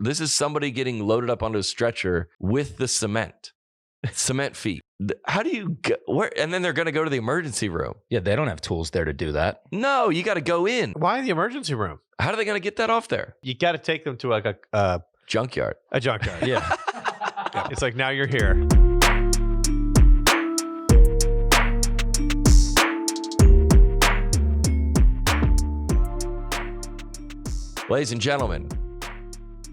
This is somebody getting loaded up onto a stretcher with the cement feet. How do you go where? And then they're going to go to the emergency room. Yeah, they don't have tools there to do that. No, you got to go in. Why the emergency room? How are they going to get that off there? You got to take them to like a Junkyard. A junkyard. Yeah. Yeah. It's like, now you're here. Ladies and gentlemen,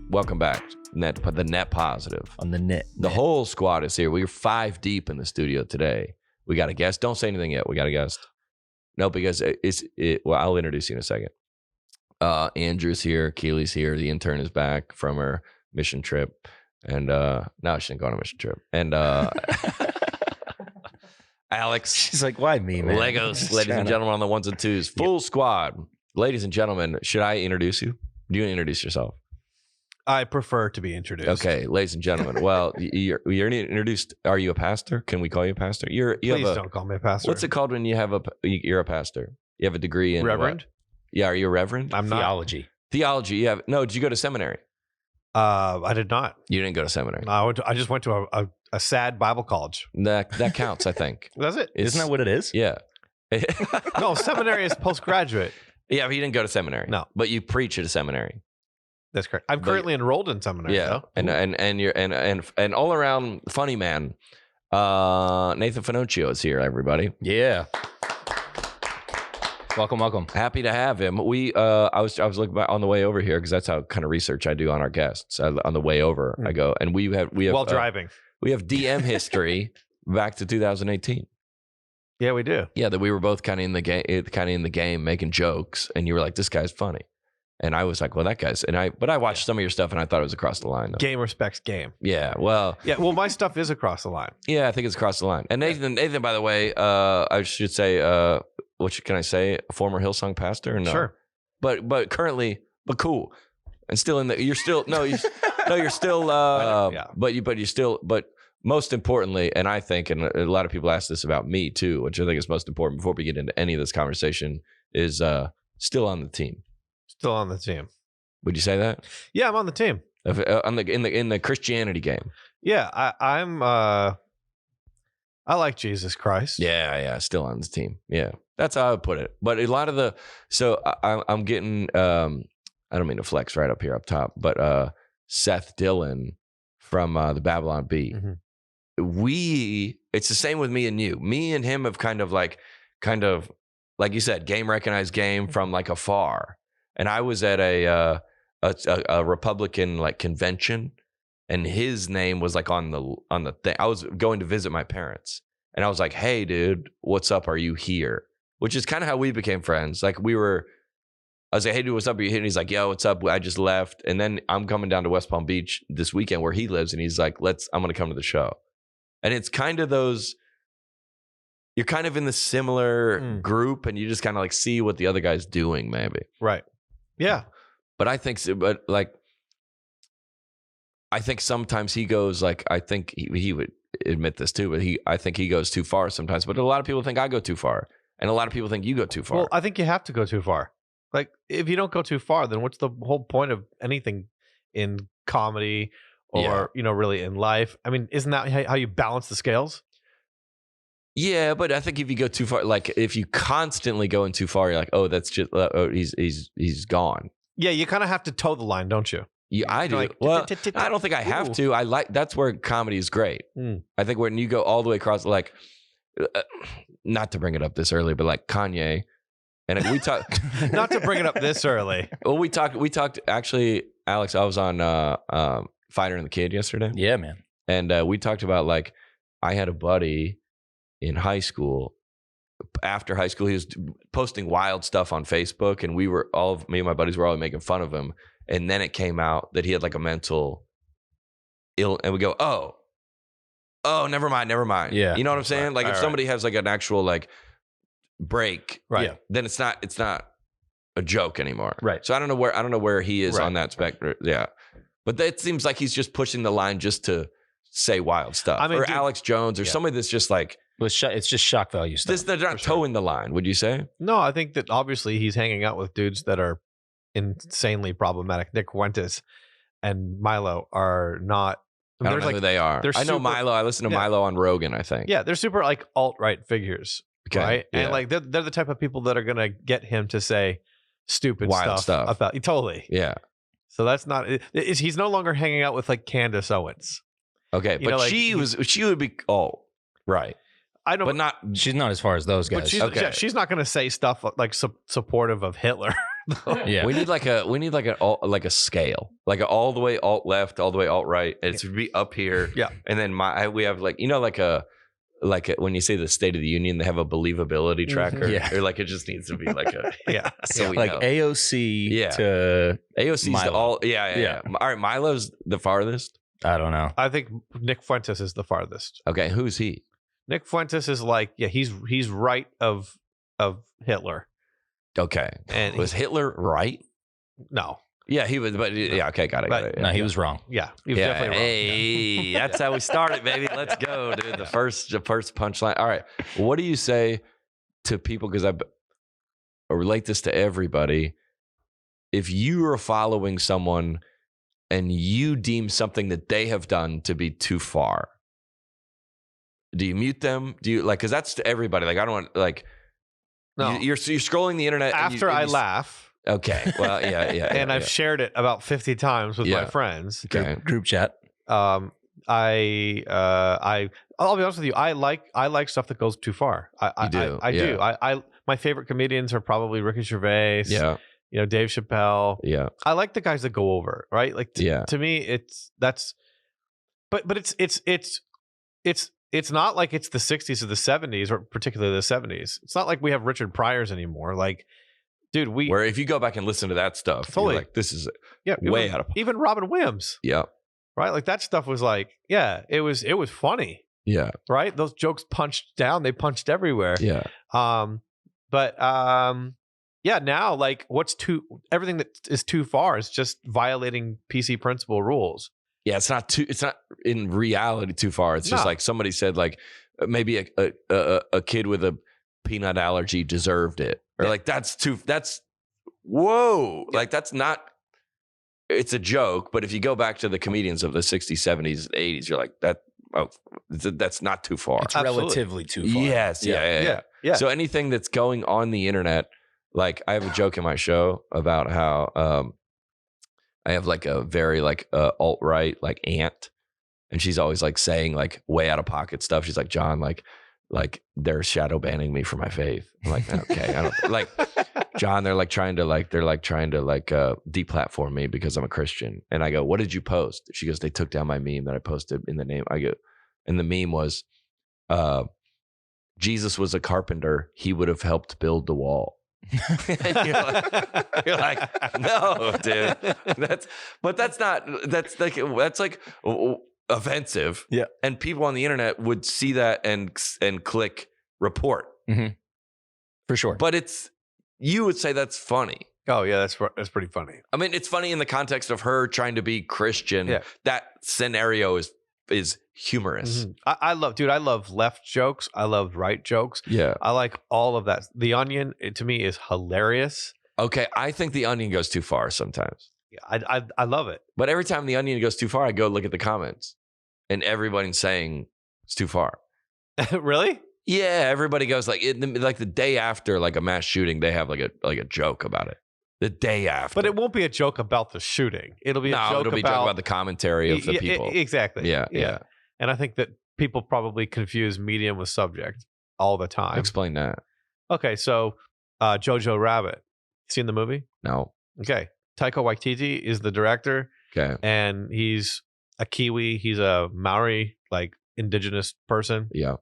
welcome back. The Net Positive. On the net. The whole squad is here. We're 5 deep in the studio today. We got a guest. Don't say anything yet. We got a guest. No, because well, I'll introduce you in a second. Andrew's here. Keely's here. The intern is back from her mission trip. And no, she didn't go on a mission trip. And Alex. She's like, why me, man? Legos, ladies and gentlemen, on the ones and twos. Full squad. Ladies and gentlemen, should I introduce you? Do you introduce yourself? I prefer to be introduced. Okay, ladies and gentlemen. Well, you're introduced. Are you a pastor? Can we call you a pastor? Please don't call me a pastor. What's it called when you have you're a pastor? You have a degree in Reverend? What? Yeah, are you a reverend? I'm not. Theology. Theology. You have no. Did you go to seminary? I did not. You didn't go to seminary. I just went to a sad Bible college. That counts, I think. Does it? Isn't that what it is? Yeah. No, seminary is postgraduate. Yeah, but you didn't go to seminary. No, but you preach at a seminary. That's correct. I'm currently enrolled in seminary. Yeah, though. and you're and all around funny man. Nathan Finochio is here, everybody. Yeah. Welcome. Happy to have him. I was looking back on the way over here because that's how kind of research I do on our guests. On the way over, I go and we have while driving. We have DM history back to 2018. Yeah, we do. Yeah, that we were both kind of in the game, making jokes, and you were like, "This guy's funny," and I was like, "Well, that guy's." But I watched some of your stuff, and I thought it was across the line. Though. Game respects game. Yeah, well, my stuff is across the line. Yeah, I think it's across the line. And Nathan, by the way, I should say, can I say? A former Hillsong pastor? No. Sure, but currently, but cool, and still in the. You're still you're still. But most importantly, and I think, and a lot of people ask this about me too, which I think is most important before we get into any of this conversation, is still on the team. Still on the team. Would you say that? Yeah, I'm on the team. In the Christianity game. Yeah, I'm. I like Jesus Christ. Yeah, still on the team. Yeah, that's how I would put it. But a lot of I'm getting. I don't mean to flex right up here up top, but Seth Dillon from the Babylon Bee. Mm-hmm. It's the same with me and you. Me and him have kind of like you said, game recognized game from like afar. And I was at a Republican like convention, and his name was like on the thing. I was going to visit my parents, and I was like, "Hey, dude, what's up? Are you here?" Which is kind of how we became friends. Like I was like, "Hey, dude, what's up? Are you here?" And he's like, "Yo, what's up? I just left." And then I'm coming down to West Palm Beach this weekend where he lives, and he's like, I'm going to come to the show. And it's kind of you're kind of in the similar group, and you just kind of like see what the other guy's doing, maybe. Right. Yeah. But I think sometimes he goes like, I think he would admit this too, but I think he goes too far sometimes. But a lot of people think I go too far, and a lot of people think you go too far. Well, I think you have to go too far. Like, if you don't go too far, then what's the whole point of anything in comedy or, really in life? I mean, isn't that how you balance the scales? Yeah, but I think if you go too far, like if you constantly go in too far, you're like, oh, that's just, he's gone. Yeah, you kind of have to toe the line, don't you? Yeah, I do. Well, I don't think I have to. That's where comedy is great. I think when you go all the way across, like, not to bring it up this early, but like Kanye. And we talked. Not to bring it up this early. Well, we talked. Actually, Alex, I was on Fighter and the Kid yesterday. Yeah, man. And we talked about like I had a buddy in high school. After high school, he was posting wild stuff on Facebook, and me and my buddies were all making fun of him. And then it came out that he had like a mental ill, and we go, oh, never mind. Yeah, you know what I'm saying? Like if somebody has like an actual like break, right? Yeah. Then it's not a joke anymore, right? So I don't know where he is on that spectrum. Yeah, but it seems like he's just pushing the line just to say wild stuff. I mean, or Alex Jones or somebody that's just like, it's just shock value stuff. They're not towing the line. Would you say? No, I think that obviously he's hanging out with dudes that are insanely problematic. Nick Fuentes and Milo are not. I don't know who they are. I know Milo. I listen to Milo on Rogan, I think. Yeah, they're super like alt-right figures, right? Yeah. And like they're the type of people that are gonna get him to say stupid Wild stuff about totally. Yeah. So that's not. He's no longer hanging out with like Candace Owens. Okay, but she would be right. I don't. But not. She's not as far as those guys. But she's not going to say stuff like supportive of Hitler. Yeah, we need like a scale, like all the way alt left, all the way alt right. It should be up here. Yeah, and then we have like like when you say the State of the Union, they have a believability tracker. Yeah, or like it just needs to be like a So we like know. AOC to AOC's Milo. the all. Yeah. All right, Milo's the farthest. I don't know. I think Nick Fuentes is the farthest. Okay, who's he? Nick Fuentes is like, he's right of Hitler. Okay. And was Hitler right? No. Yeah, he was, but yeah, okay, got it. No, he was wrong. Yeah, he was definitely wrong. Hey, that's how we started, baby. Let's go, dude. The first punchline. All right, what do you say to people? Because I relate this to everybody. If you are following someone and you deem something that they have done to be too far, do you mute them? Do you like? Because that's to everybody. Like I don't want like. No, you're scrolling the internet after I laugh. Okay. Well, yeah. And I've shared it about 50 times with my friends. Okay. Group chat. I'll be honest with you. I like stuff that goes too far. I do. My favorite comedians are probably Ricky Gervais. Yeah. Dave Chappelle. Yeah. I like the guys that go over, right? Like to me, but it's not like it's the 60s or the 70s, or particularly the 70s. It's not like we have Richard Pryors anymore. Like, dude, where if you go back and listen to that stuff, totally, you're like, this is way out of even Robin Williams. Yeah. Right? Like that stuff was like, it was funny. Yeah. Right? Those jokes punched down, they punched everywhere. Yeah. Now like everything that is too far is just violating PC principle rules. Yeah, it's not in reality too far. It's just like somebody said, like maybe a kid with a peanut allergy deserved it, or like whoa, like that's not. It's a joke, but if you go back to the comedians of the 60s, 70s, 80s, you're like that. Oh, that's not too far. It's relatively too far. Yes, yeah. So anything that's going on the internet, like I have a joke in my show about how. I have like a very like alt-right like aunt, and she's always like saying like way out of pocket stuff. She's like, John, like they're shadow banning me for my faith. I'm like, okay, I don't like John. They're trying to deplatform me because I'm a Christian. And I go, what did you post? She goes, they took down my meme that I posted in the name. I go, and the meme was, Jesus was a carpenter. He would have helped build the wall. you're like, no, dude. That's like offensive. Yeah. And people on the internet would see that and click report. Mm-hmm. For sure. But you would say that's funny. Oh yeah, that's pretty funny. I mean, it's funny in the context of her trying to be Christian. Yeah. That scenario is humorous. Mm-hmm. I love left jokes. I love right jokes. Yeah. I like all of that. The Onion, to me, is hilarious. Okay. I think The Onion goes too far sometimes. Yeah, I love it. But every time The Onion goes too far, I go look at the comments and everybody's saying it's too far. Really? Yeah. Everybody goes like the day after like a mass shooting, they have like a joke about it. The day after. But it won't be a joke about the shooting. It'll be a joke about the commentary of the people. Exactly. Yeah. And I think that people probably confuse medium with subject all the time. Explain that. Okay, so Jojo Rabbit. Seen the movie? No. Okay. Taika Waititi is the director. Okay. And he's a Kiwi. He's a Maori, like indigenous person. Yeah.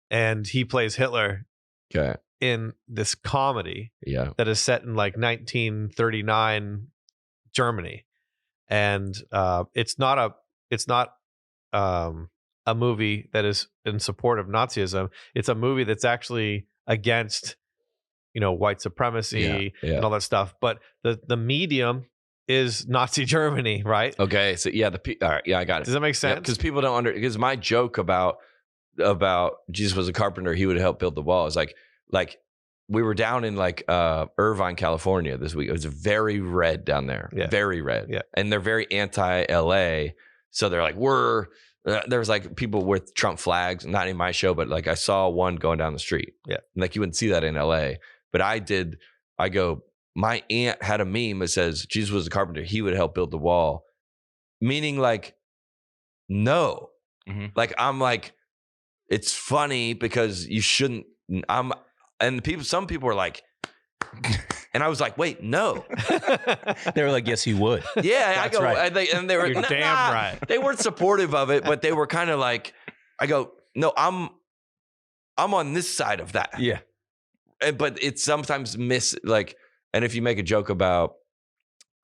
And he plays Hitler. Okay. In this comedy. Yeah. That is set in like 1939 Germany. And it's not a movie that is in support of Nazism. It's a movie that's actually against, white supremacy and all that stuff. But the medium is Nazi Germany, right? Okay, so all right, I got it. Does that make sense? Because people don't because my joke about Jesus was a carpenter, he would help build the wall is like we were down in like Irvine, California this week. It was very red down there, very red. Yeah. And they're very anti-LA. So they're like, there was like people with Trump flags, not in my show, but like I saw one going down the street. Yeah. Like you wouldn't see that in LA. But I go, my aunt had a meme that says, Jesus was a carpenter. He would help build the wall. Meaning like, no. Mm-hmm. Like, I'm like, it's funny because you shouldn't, some people were like, and I was like, wait, no. They were like, yes, he would. Yeah, that's I go, right. and they were You're damn right. They weren't supportive of it, but they were kind of like, I go, no, I'm on this side of that. Yeah. But it's sometimes and if you make a joke about,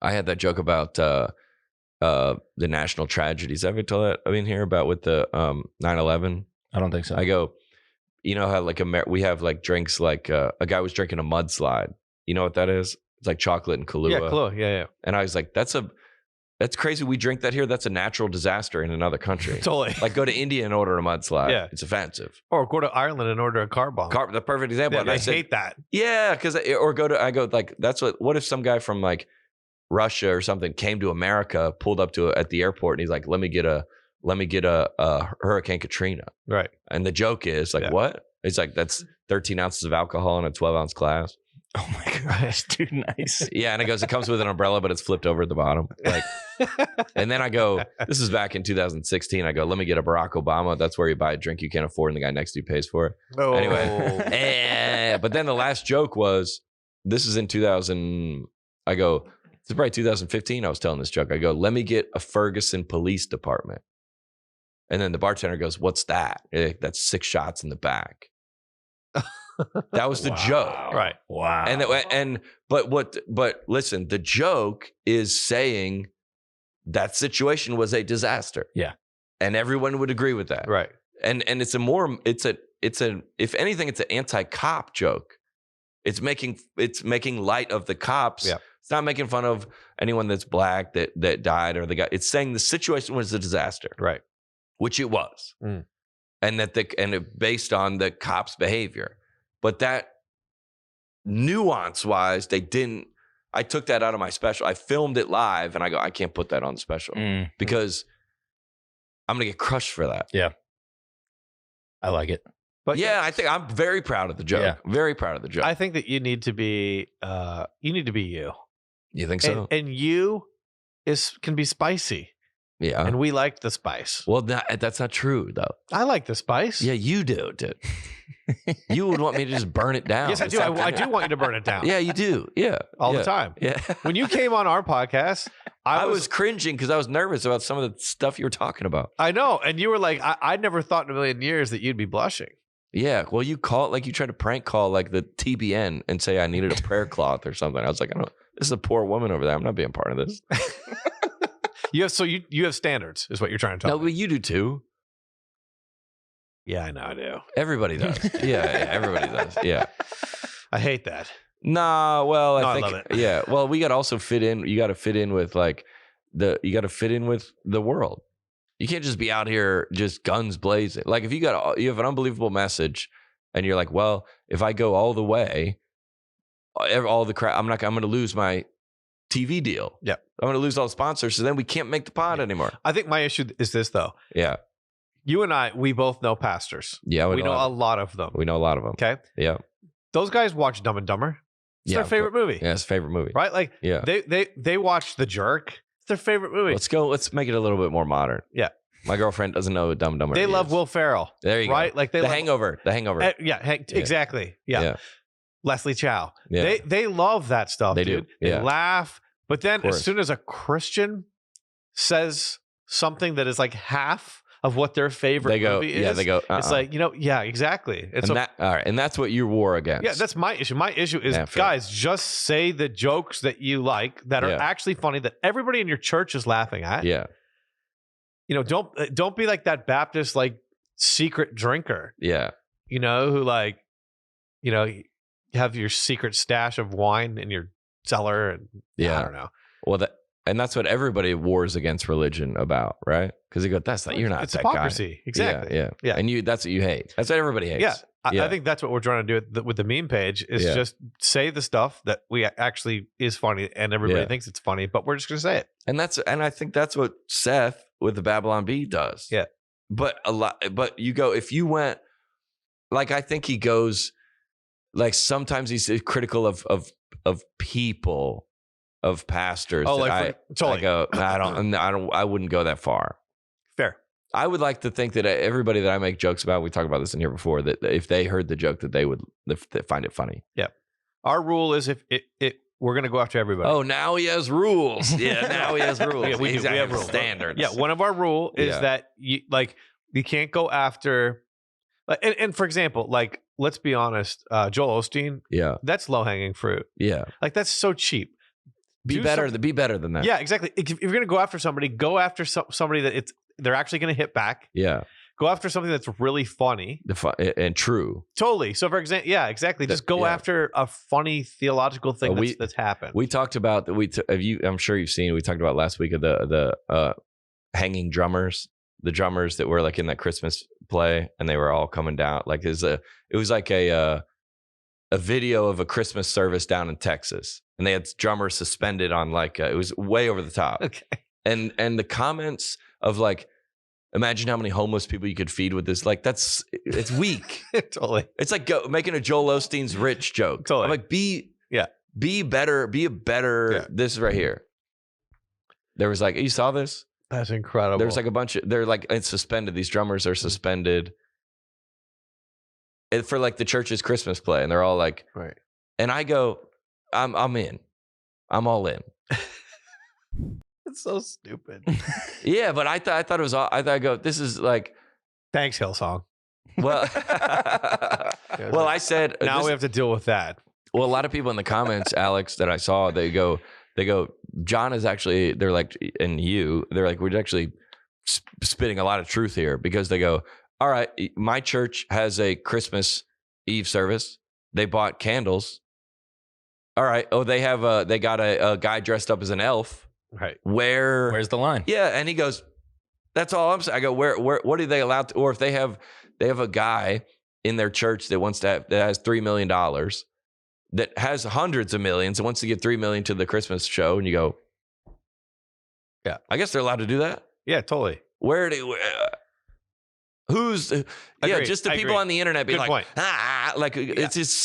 I had that joke about the national tragedies. Have I told that? I mean, here about with the 9/11. I don't think so. I go, you know how like we have like drinks like a guy was drinking a mudslide. You know what that is? It's like chocolate and Kahlua. Yeah, Kahlua. Yeah. And I was like, that's crazy. We drink that here. That's a natural disaster in another country. Totally. Like go to India and order a mudslide. Yeah. It's offensive. Or go to Ireland and order a car bomb. The perfect example. Yeah, and I hate that. Yeah, because I go like what if some guy from like Russia or something came to America, pulled up at the airport, and he's like, let me get a Hurricane Katrina. Right. And the joke is like, what? It's like, that's 13 ounces of alcohol in a 12-ounce glass. Oh my gosh, dude, nice. Yeah, and it comes with an umbrella, but it's flipped over at the bottom. Like, and then I go, this is back in 2016. I go, let me get a Barack Obama. That's where you buy a drink you can't afford, and the guy next to you pays for it. Oh. Anyway, but then the last joke was, this is in 2000. I go, it's probably 2015. I was telling this joke. I go, let me get a Ferguson Police Department. And then the bartender goes, what's that? That's 6 shots in the back. That was the joke. Right. Wow. But listen, the joke is saying that situation was a disaster. Yeah. And everyone would agree with that. Right. And if anything, it's an anti-cop joke. It's making light of the cops. Yeah. It's not making fun of anyone that's black that died or the guy. It's saying the situation was a disaster. Right. Which it was. Mm. And based on the cops' behavior. But that nuance-wise, they didn't. I took that out of my special. I filmed it live, and I go, I can't put that on the special because I'm gonna get crushed for that. Yeah, I like it. But yeah, I think I'm very proud of the joke. Yeah. Very proud of the joke. I think that you need to be you. You think so? And you can be spicy. Yeah. And we liked the spice. Well, that's not true, though. I like the spice. Yeah, you do, dude. You would want me to just burn it down. Yes, I do. I do want you to burn it down. Yeah, you do. Yeah. All the time. Yeah. When you came on our podcast, I was cringing because I was nervous about some of the stuff you were talking about. I know. And you were like, I never thought in a million years that you'd be blushing. Yeah. Well, you call it like you tried to prank call like the TBN and say I needed a prayer cloth or something. I was like, this is a poor woman over there. I'm not being part of this. You have standards, is what you're trying to tell me. No, but you do too. Yeah, I know I do. Everybody does. Yeah, everybody does. Yeah. I hate that. Nah, well, I think love it. Yeah. Well, we got to also fit in. You got to fit in with you got to fit in with the world. You can't just be out here just guns blazing. Like if you have an unbelievable message and you're like, well, if I go all the way, all the crap, I'm going to lose my TV deal. Yeah. I'm going to lose all the sponsors. So then we can't make the pod anymore. I think my issue is this, though. Yeah. You and I, we both know pastors. Yeah. We know a lot of them. We know a lot of them. Okay. Yeah. Those guys watch Dumb and Dumber. It's their favorite movie. Yeah, it's a favorite movie. Right? Like, yeah. They watch The Jerk. It's their favorite movie. Let's make it a little bit more modern. Yeah. My girlfriend doesn't know what Dumb and Dumber They is. love Will Ferrell. There you go. Right? Like The Hangover. Exactly. Yeah. Leslie Chow. Yeah. They love that stuff, They dude. do. Yeah. They laugh. But then as soon as a Christian says something that is like half of what their favorite movie is, yeah, they go, it's like, yeah, exactly. And that's what you war against. Yeah, that's my issue. My issue is, guys, just say the jokes that you like that are actually funny that everybody in your church is laughing at. Yeah. Don't be like that Baptist like secret drinker. Yeah. Who like, you have your secret stash of wine in your cellar and I don't know. Well, that's what everybody wars against religion about, right? Because they go, you're not it's that hypocrisy. guy. Exactly. Yeah. And that's what you hate. That's what everybody hates. Yeah. I think that's what we're trying to do with the meme page is just say the stuff that we actually is funny and everybody thinks it's funny, but we're just going to say it. And I think that's what Seth with the Babylon Bee does. Yeah. But if you went, like, I think he goes, like, sometimes he's critical of people, of pastors. Oh, I wouldn't go that far. Fair. I would like to think that everybody that I make jokes about, we talked about this in here before, that if they heard the joke, that they would find it funny. Yeah. Our rule is if we're going to go after everybody. Oh, now he has rules. Yeah, now he has rules. Yeah, we have rules. Standards. Yeah, one of our rule is that you can't go after. And for example, like, let's be honest, Joel Osteen. Yeah, that's low hanging fruit. Yeah, like that's so cheap. Be better than that. Yeah, exactly. If you're going to go after somebody, go after somebody that they're actually going to hit back. Yeah. Go after something that's really funny and true. Totally. So, for example, exactly. Just go after a funny theological thing that's happened. We talked about that. I'm sure you've seen. We talked about last week of the hanging drummers, the drummers that were like in that Christmas play, and they were all coming down. Like it was like a video of a Christmas service down in Texas, and they had drummers suspended on it was way over the top. Okay. And the comments of like, imagine how many homeless people you could feed with this. Like, it's weak. Totally. It's like making a Joel Osteen's rich joke. Totally. I'm like, be better, be a better. Yeah. This is right here. There was like, you saw this? That's incredible. There's like a bunch of, they're like, it's suspended. These drummers are suspended for like the church's Christmas play. And they're all like, right. And I go, I'm in. I'm all in. It's so stupid. Yeah, but I thought it was. I go. This is like. Thanks, Hillsong. Well, I said. Now we have to deal with that. Well, a lot of people in the comments, Alex, that I saw, they go. John is actually. They're like, and you. They're like, we're actually spitting a lot of truth here, because they go, all right, my church has a Christmas Eve service. They bought candles. All right. Oh, they got a guy dressed up as an elf. Right. Where's the line? Yeah. And he goes, that's all I'm saying. I go, where, what are they allowed to, or if they have a guy in their church that that has $3 million, that has hundreds of millions and wants to give $3 million to the Christmas show. And you go, yeah, I guess they're allowed to do that. Yeah, totally. Just the people on the internet being like, it's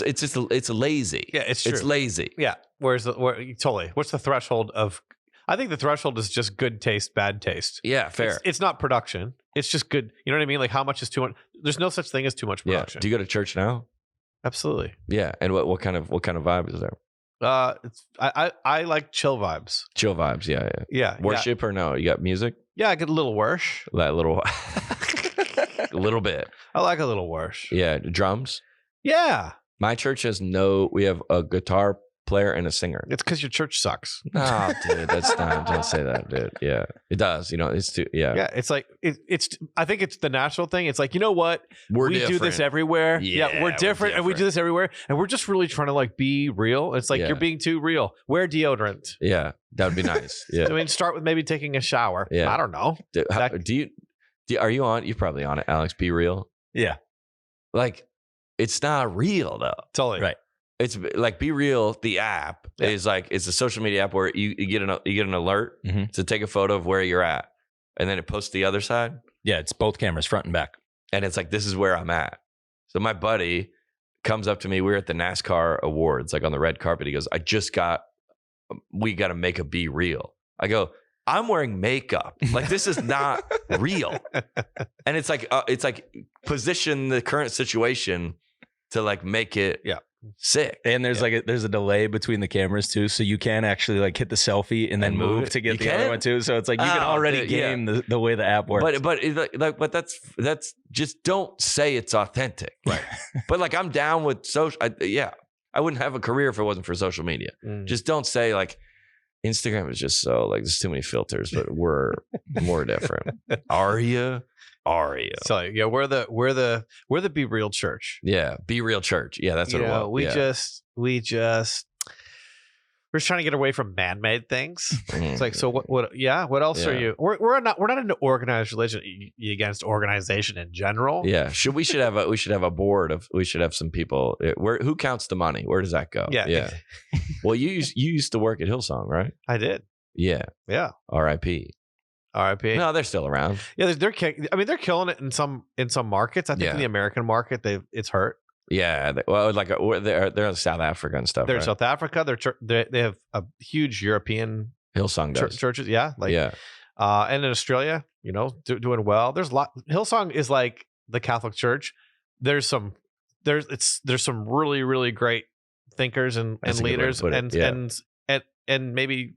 lazy. Yeah, it's true. It's lazy. Yeah. Totally. What's the threshold of, I think the threshold is just good taste, bad taste. Yeah, fair. It's not production. It's just good. You know what I mean? Like, how much is too much? There's no such thing as too much production. Yeah. Do you go to church now? Absolutely. Yeah. And what kind of vibe is there? I like chill vibes. Chill vibes. Yeah. Yeah. Worship or no? You got music? Yeah, I get a little worship. That little, a little bit. I like a little worship. Yeah. Drums? Yeah. My church has we have a guitar player and a singer. It's because your church sucks. No, dude, that's not. Don't say that, dude. Yeah, it does. It's too. Yeah, yeah. It's like it's. I think it's the natural thing. It's like, you know what? We do this everywhere. Yeah, we're different, and we do this everywhere, and we're just really trying to like be real. It's like you're being too real. Wear deodorant. Yeah, that would be nice. Yeah, I mean, start with maybe taking a shower. Yeah, I don't know. Are you on? You're probably on it, Alex. Be real. Yeah, like it's not real though. Totally right. It's like Be Real. The app is like, it's a social media app where you get an alert to take a photo of where you're at, and then it posts the other side. Yeah, it's both cameras, front and back, and it's like, this is where I'm at. So my buddy comes up to me. We were at the NASCAR awards, like on the red carpet. He goes, we got to make a Be Real. I go, I'm wearing makeup. Like, this is not real. And it's like position the current situation to like make it sick. And there's there's a delay between the cameras too, so you can actually like hit the selfie and then move to get the other one too. So it's like you can already game the way the app works. But that's just, don't say it's authentic, right? But like, I'm down with social. I wouldn't have a career if it wasn't for social media. Just don't say like, Instagram is just so like, there's too many filters, but we're more different. Are you? So yeah, we're the Be Real church. Yeah, Be Real church. Yeah, that's what it was. We just we're just trying to get away from man-made things. It's like, so what else are you? We're not into organized religion. You against organization in general? Yeah. We should have some people. Who counts the money? Where does that go? Yeah. Well, you used to work at Hillsong, right? I did. Yeah. R.I.P. R.I.P. No, they're still around. Yeah, they're killing it in some markets. I think in the American market, it's hurt. Yeah, they're in South Africa and stuff. They're in right? South Africa. They have a huge European Hillsong churches. Yeah, and in Australia, doing well. There's a lot. Hillsong is like the Catholic Church. There's some really, really great thinkers and leaders and maybe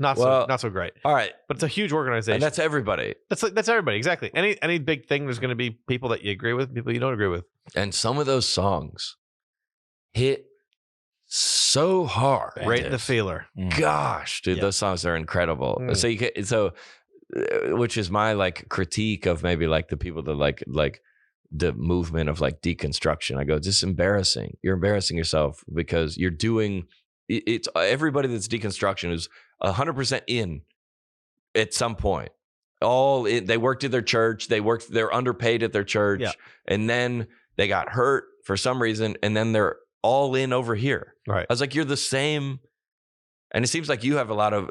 not so great. All right, but it's a huge organization. And that's everybody. That's everybody. Exactly. Any big thing, there's going to be people that you agree with, people you don't agree with. And some of those songs hit so hard, right in the feeler. Gosh, dude, those songs are incredible. So which is my critique of maybe the people that like the movement of deconstruction. I go, this is embarrassing. You're embarrassing yourself because you're doing. It's everybody that's deconstruction is 100% in at some point. They worked at their church. They're underpaid at their church, and then they got hurt for some reason, and then they're all in over here. Right. I was like, you're the same, and it seems like you have a lot of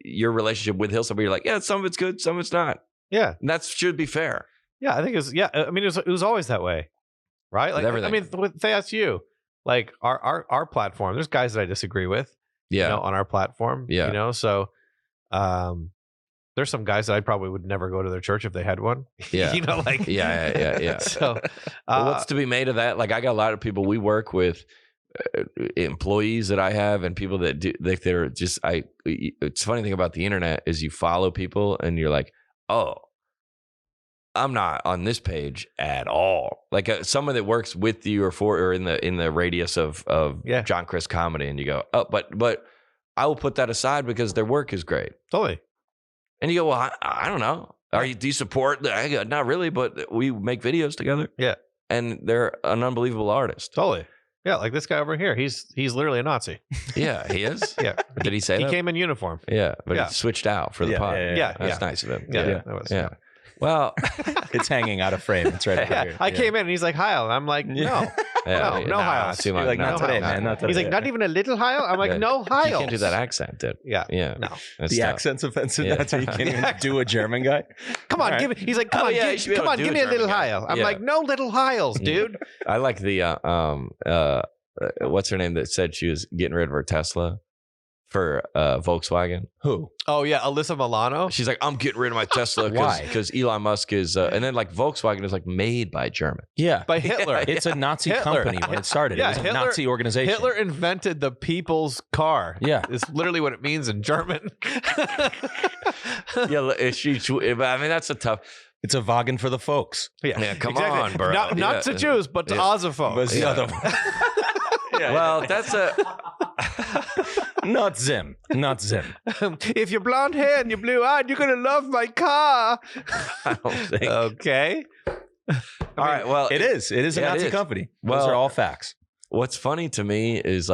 your relationship with Hillsong. You're like, yeah, some of it's good, some of it's not. Yeah, and that should be fair. Yeah, I think it's. Yeah, I mean, it was always that way, right? With you. Our platform, there's guys that I disagree with, on our platform, so there's some guys that I probably would never go to their church if they had one. Yeah. So what's to be made of that? I got a lot of people we work with, employees that I have, and people that do, they're just, it's funny thing about the internet is you follow people and you're like, oh, I'm not on this page at all. Someone that works with you or in the radius of John Crist comedy, and you go, oh, but I will put that aside because their work is great. Totally. And you go, well, I don't know. Do you support? I go, not really, but we make videos together. Yeah. And they're an unbelievable artist. Totally. Yeah, like this guy over here. He's literally a Nazi. Yeah, he is. Yeah. Did he say that? He came in uniform. Yeah, but he switched out for the pod. Yeah. That's nice of him. Yeah. That was. Yeah. Well, it's hanging out of frame. It's right over here. I came in and he's like, Heil. I'm like, no. No Heil. You're like, not today, man. Not today. He's like, not even a little Heil? I'm like, no Heil. You can't do that accent, dude. Yeah. No. The accent's offensive. That's why you can't even do a German guy. Come on, give it. He's like, come on, give me a little Heil. I'm like, no little Heils, dude. I like the what's her name that said she was getting rid of her Tesla for Volkswagen. Who? Oh yeah, Alyssa Milano. She's like, I'm getting rid of my Tesla because Elon Musk is, and then Volkswagen is made by German. Yeah, by Hitler. It's a Nazi company when it started. Yeah, it was a Nazi organization. Hitler invented the people's car. Yeah, it's literally what it means in German. Yeah, I mean that's a tough. It's a Wagen for the folks. Yeah, come on, bro. Not to Jews, but to Osophones. But the other one. Well, that's a. Not Zim. If you're blonde hair and you're blue eyed, you're gonna love my car. I don't think. Okay. All right. Well, it is a Nazi company. Those are all facts. What's funny to me is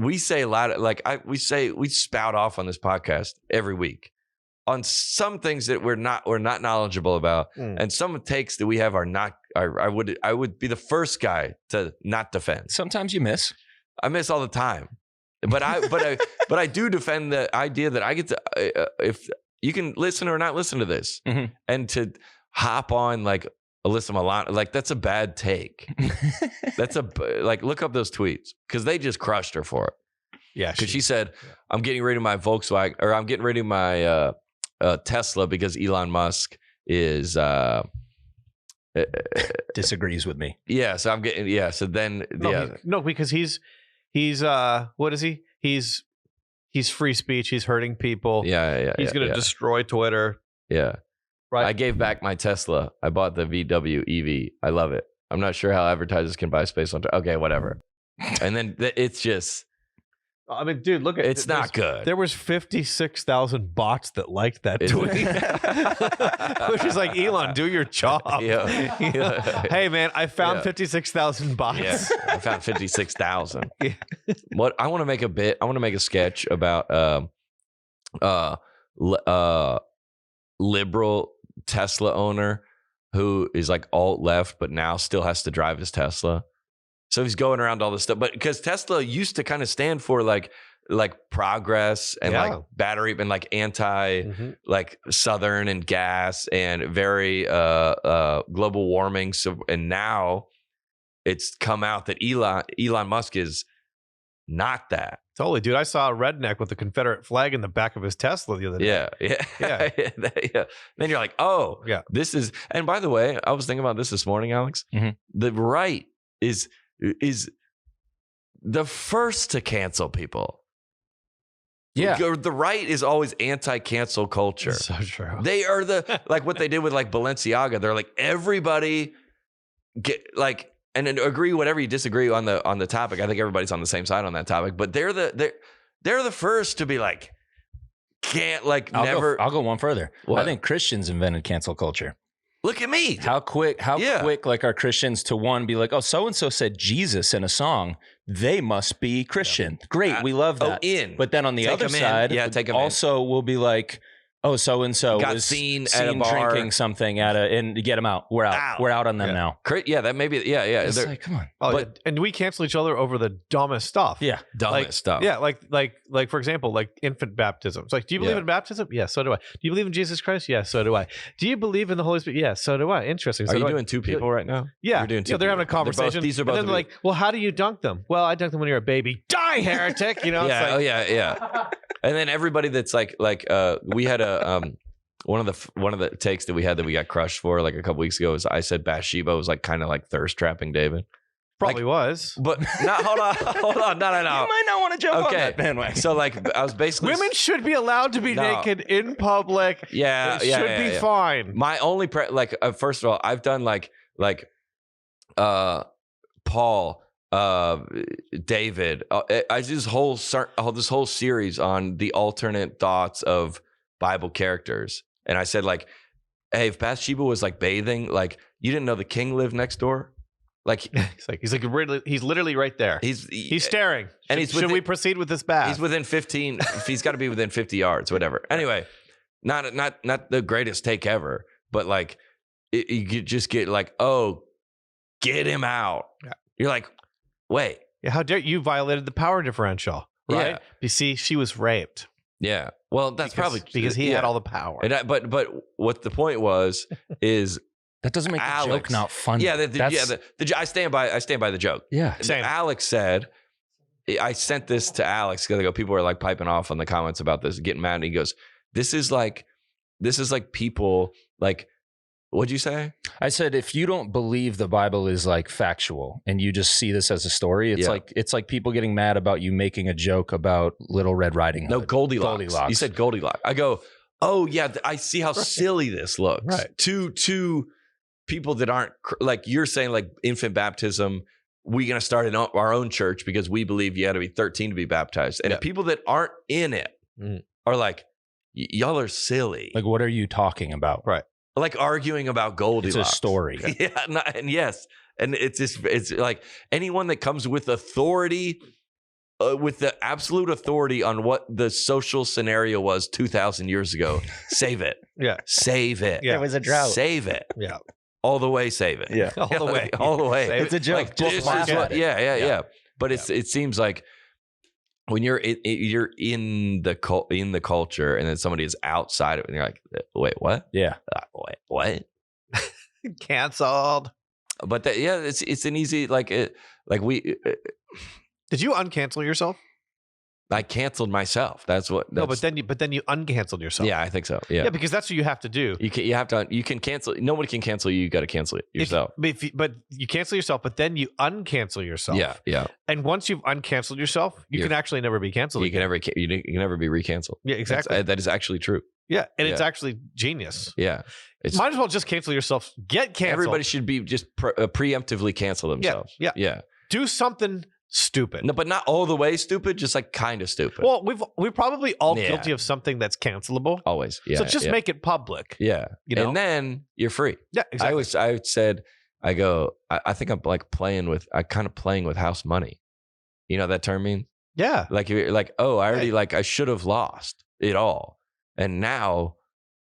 we say a lot of we spout off on this podcast every week on some things that we're not knowledgeable about, and some takes that we have are not. I would be the first guy to not defend. Sometimes you miss. I miss all the time, but I do defend the idea that I get to if you can listen or not listen to this, and to hop on Alyssa Milano, that's a bad take. That's look up those tweets because they just crushed her for it. Yeah, because she said, "I'm getting rid of my Volkswagen, or I'm getting rid of my Tesla because Elon Musk is." Disagrees with me. Yeah, so I'm getting So then because he's what is he? He's free speech. He's hurting people. Yeah. He's gonna destroy Twitter. Yeah, right. I gave back my Tesla. I bought the VW EV. I love it. I'm not sure how advertisers can buy space on. Okay, whatever. And then it's just I mean, dude, look at it. It's not good. There was 56,000 bots that liked that tweet, which is like, Elon, do your job. Yeah. Hey, man, I found 56,000 bots. Yeah, I found 56,000. What I want to make a bit. I want to make a sketch about liberal Tesla owner who is like alt left, but now still has to drive his Tesla. So he's going around all this stuff, but because Tesla used to kind of stand for like progress and like battery and like anti like Southern and gas and very global warming. So and now it's come out that Elon Musk is not that. Totally, dude. I saw a redneck with the Confederate flag in the back of his Tesla the other day. Yeah. Then you're like, oh, yeah. This is. And by the way, I was thinking about this morning, Alex. The right is the first to cancel people. Yeah. The right is always anti-cancel culture. So true. They are like what they did with like Balenciaga. They're like, everybody get like, and agree whatever you disagree on the topic. I think everybody's on the same side on that topic, but they're the first to be like, can't like never. I'll go one further. What? I think Christians invented cancel culture. Look at me. How quick like are Christians to one be like, oh, so-and-so said Jesus in a song. They must be Christian. Great. We love that. But then on the other side, also we'll be like, oh, so-and-so was seen at a bar drinking something and get them out. We're out. Ow. We're out on them now. Yeah, that may be. Yeah. It's like, come on. And we cancel each other over the dumbest stuff. Yeah. Dumbest stuff. Yeah. Like for example, like infant baptism. It's like, do you believe in baptism? Yeah, so do I. Do you believe in Jesus Christ? Yeah, so do I. Do you believe in the Holy Spirit? Yeah, so do I. Interesting. So are you doing two people right now? Yeah. You're doing two they're having a conversation. These are both. And then they're like, well, how do you dunk them? Well, I dunked them when you were a baby. Die, heretic. You know? Yeah. It's like, yeah. And then everybody that's like we had a one of the takes that we had that we got crushed for like a couple weeks ago is I said Bathsheba was like kind of like thirst trapping David. Probably was. But hold on. No. You might not want to jump on that bandwagon. So like I was basically women should be allowed to be naked in public. Yeah. It should be fine. My only first of all, I've done like Paul, David. I do this whole series on the alternate thoughts of Bible characters. And I said like, hey, if Bathsheba was like bathing, like you didn't know the king lived next door? Like he's literally right there. He's staring. And should we proceed with this bath? He's within 15. He's got to be within 50 yards, whatever. Anyway, not the greatest take ever, but like you just get like, oh, get him out. Yeah. You're like, wait. Yeah, how dare you violated the power differential, right? Yeah. You see, she was raped. Yeah. Well, that's probably because he had all the power. And but what the point was is that doesn't make the joke not funny. Yeah, I stand by the joke. Yeah. Same. Alex said, I sent this to Alex because people were like piping off on the comments about this, getting mad. And he goes, this is like people like, what'd you say? I said, if you don't believe the Bible is like factual and you just see this as a story, it's like people getting mad about you making a joke about Little Red Riding Hood. No, Goldilocks. You said Goldilocks. I go, oh yeah, I see how silly this looks. Right. To people that aren't like you're saying, like infant baptism. We're gonna start our own church because we believe you got to be 13 to be baptized. And people that aren't in it are like, y'all are silly. Like, what are you talking about? Right. Like arguing about Goldilocks. It's a story. Yeah, and yes. And it's like anyone that comes with authority, with the absolute authority on what the social scenario was 2,000 years ago, save it. Yeah. Save it. Yeah. It was a drought. Save it. Yeah. All the way, save it. Yeah. All the way. All the way. It's a joke. Like, yeah. But it seems like when you're in the culture and then somebody is outside of it and you're like, wait, what? Yeah. Wait, what? Canceled. But it's an easy did you uncancel yourself? I canceled myself. No, but then you uncanceled yourself. Yeah, I think so. Yeah, because that's what you have to do. You can cancel. Nobody can cancel you. You got to cancel it yourself. But you cancel yourself, but then you uncancel yourself. Yeah. And once you've uncanceled yourself, you can actually never be canceled. You can never be recanceled. Yeah, exactly. That is actually true. Yeah, and it's actually genius. Yeah, might as well just cancel yourself. Get canceled. Everybody should be just preemptively cancel themselves. Yeah. Do something stupid. No, but not all the way stupid, just like kind of stupid. Well, we're probably all guilty of something that's cancelable. Always. Yeah. So just make it public. Yeah. You know? And then you're free. Yeah, exactly. I said, I think I'm like playing with house money. You know what that term means? Yeah. Like you're like, oh, I already I should have lost it all. And now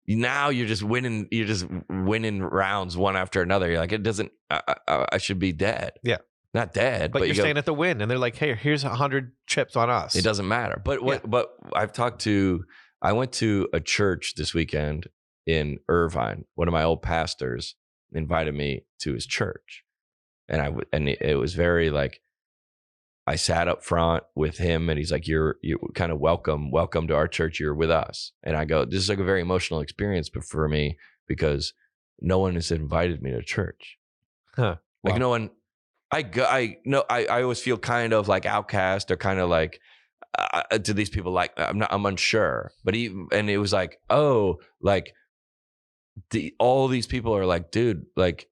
you're just winning. You're just winning rounds one after another. You're like, it doesn't. I should be dead. Yeah, not dead. But you're staying at the win, and they're like, hey, here's 100 chips on us. It doesn't matter. But But I went to a church this weekend in Irvine. One of my old pastors invited me to his church, and it was very like. I sat up front with him and he's like, you're kind of welcome to our church. You're with us. And I go, this is like a very emotional experience for me because no one has invited me to church. Huh. Like wow. no one, I always feel kind of like outcast or kind of like, do these people like, I'm unsure. But and it was like, oh, like all these people are like, dude, like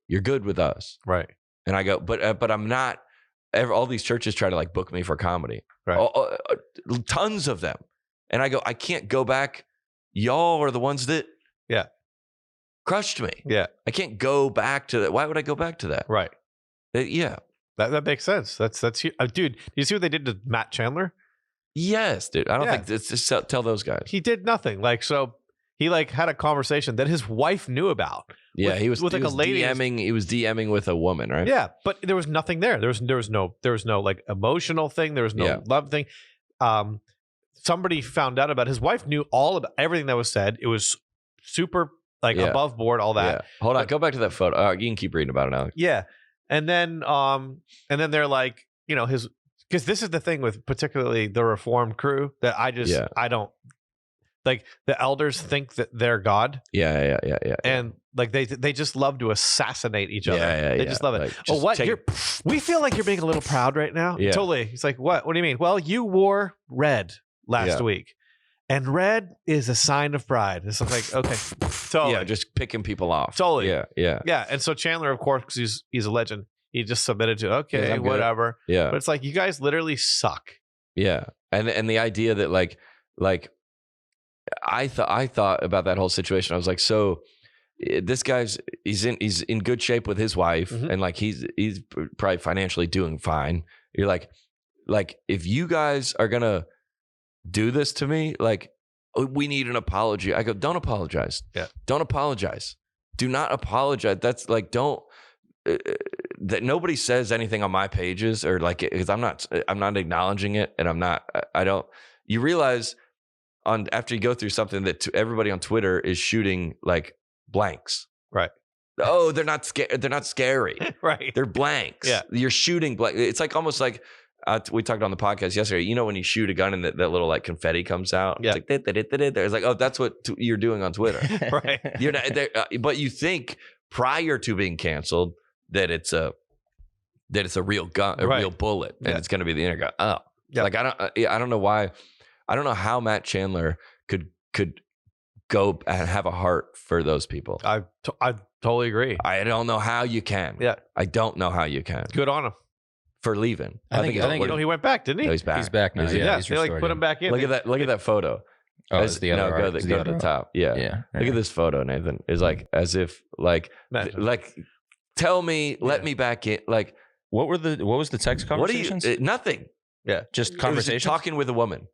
you're good with us. Right. And I go, but I'm not. All these churches try to like book me for comedy, right? Tons of them, and I go, I can't go back. Y'all are the ones that, crushed me. Yeah, I can't go back to that. Why would I go back to that? Right. Yeah, that makes sense. That's dude. Do you see what they did to Matt Chandler? Yes, dude. I don't think it's just tell those guys. He did nothing. Like so. He like had a conversation that his wife knew about. Yeah, he was like a lady. He was DMing with a woman, right? Yeah, but there was nothing there. There was no like emotional thing. There was no love thing. Somebody found out about it. His wife knew all about everything that was said. It was super like above board, all that. Yeah. Hold on, go back to that photo. You can keep reading about it, Alex. Yeah, and then they're like, you know, because this is the thing with particularly the Reformed crew that I don't. Like the elders think that they're God. Yeah. And like they just love to assassinate each other. They just love it. Like, oh, what? We feel like you're being a little proud right now. Yeah. Totally. He's like, what? What do you mean? Well, you wore red last week. And red is a sign of pride. It's like, okay. Totally. Yeah, just picking people off. Totally. Yeah. Yeah. And so Chandler, of course, because he's a legend, he just submitted to, okay, whatever. Yeah. But it's like, you guys literally suck. Yeah. And the idea that like I thought about that whole situation. I was like, so this he's in good shape with his wife, and like he's probably financially doing fine. You're like if you guys are gonna do this to me, like we need an apology. I go, don't apologize. Yeah, don't apologize. Do not apologize. That's like don't. That nobody says anything on my pages or like because I'm not acknowledging it, and I don't. You realize. After you go through something that everybody on Twitter is shooting like blanks, right? Oh, they're not scared. They're not scary, right? They're blanks. Yeah, you're shooting blank. It's like almost like we talked on the podcast yesterday. You know when you shoot a gun and that little like confetti comes out. Yeah, it's like it's like, oh, that's what you're doing on Twitter, right? You're not, but you think prior to being canceled that it's a real gun, real bullet, and it's going to be the internet. Oh, like I don't know why. I don't know how Matt Chandler could go and have a heart for those people. I totally agree. I don't know how you can. Yeah, I don't know how you can. Good on him for leaving. I think he went back, didn't he? No, he's back. He's back now. Yeah, they like put him back in. Look at that photo. Oh, it's the other. Go to the top. Yeah. Look at this photo, Nathan. It's like as if like tell me, let me back in. Like what was the text conversations? Nothing. Yeah, just conversations. Talking with a woman.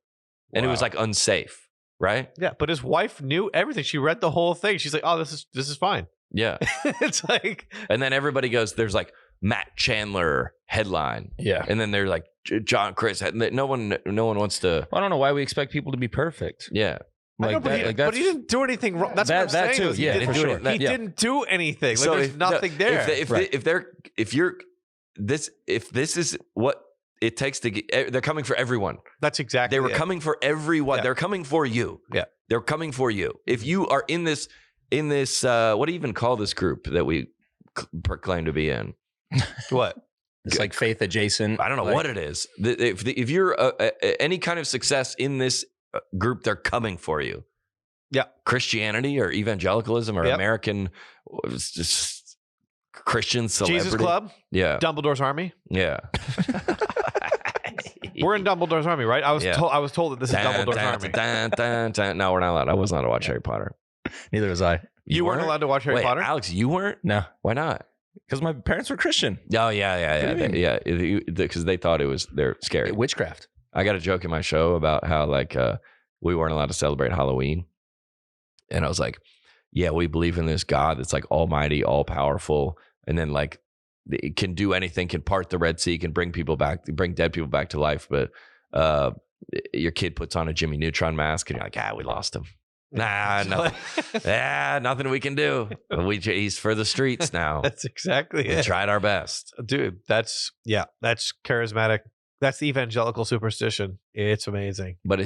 And it was like unsafe, right? Yeah, but his wife knew everything. She read the whole thing. She's like, "Oh, this is fine." Yeah, it's like, and then everybody goes, "There's like Matt Chandler headline." Yeah, and then they're like John Crist. No one wants to. I don't know why we expect people to be perfect. Yeah, but he didn't do anything wrong. That's what I'm saying. Too. Yeah, for sure. He didn't do anything. Like, there's nothing there. If this is what it takes to get, they're coming for everyone. That's exactly. They were coming for everyone. Yeah. They're coming for you. Yeah, they're coming for you. If you are in this, what do you even call this group that we proclaim to be in? What? It's like faith adjacent. I don't know what it is. If you're any kind of success in this group, they're coming for you. Yeah, Christianity or evangelicalism or American, just Christian celebrity. Jesus Club. Yeah. Dumbledore's Army. Yeah. We're in Dumbledore's Army, right? I was told that this is Dumbledore's Army. No, we're not allowed. I was not allowed to watch Harry Potter. Neither was I. You weren't allowed to watch Harry Potter? Alex, you weren't? No. Why not? Because my parents were Christian. Oh, yeah. Because they thought they're scary. Witchcraft. I got a joke in my show about how we weren't allowed to celebrate Halloween. And I was like, yeah, we believe in this God that's like almighty, all powerful. And then like it can do anything, can part the Red Sea, can bring dead people back to life. But your kid puts on a Jimmy Neutron mask and you're like, we lost him. Nah, no. Nothing we can do. He's for the streets now. That's exactly it. We tried our best. Dude, that's charismatic. That's the evangelical superstition. It's amazing. But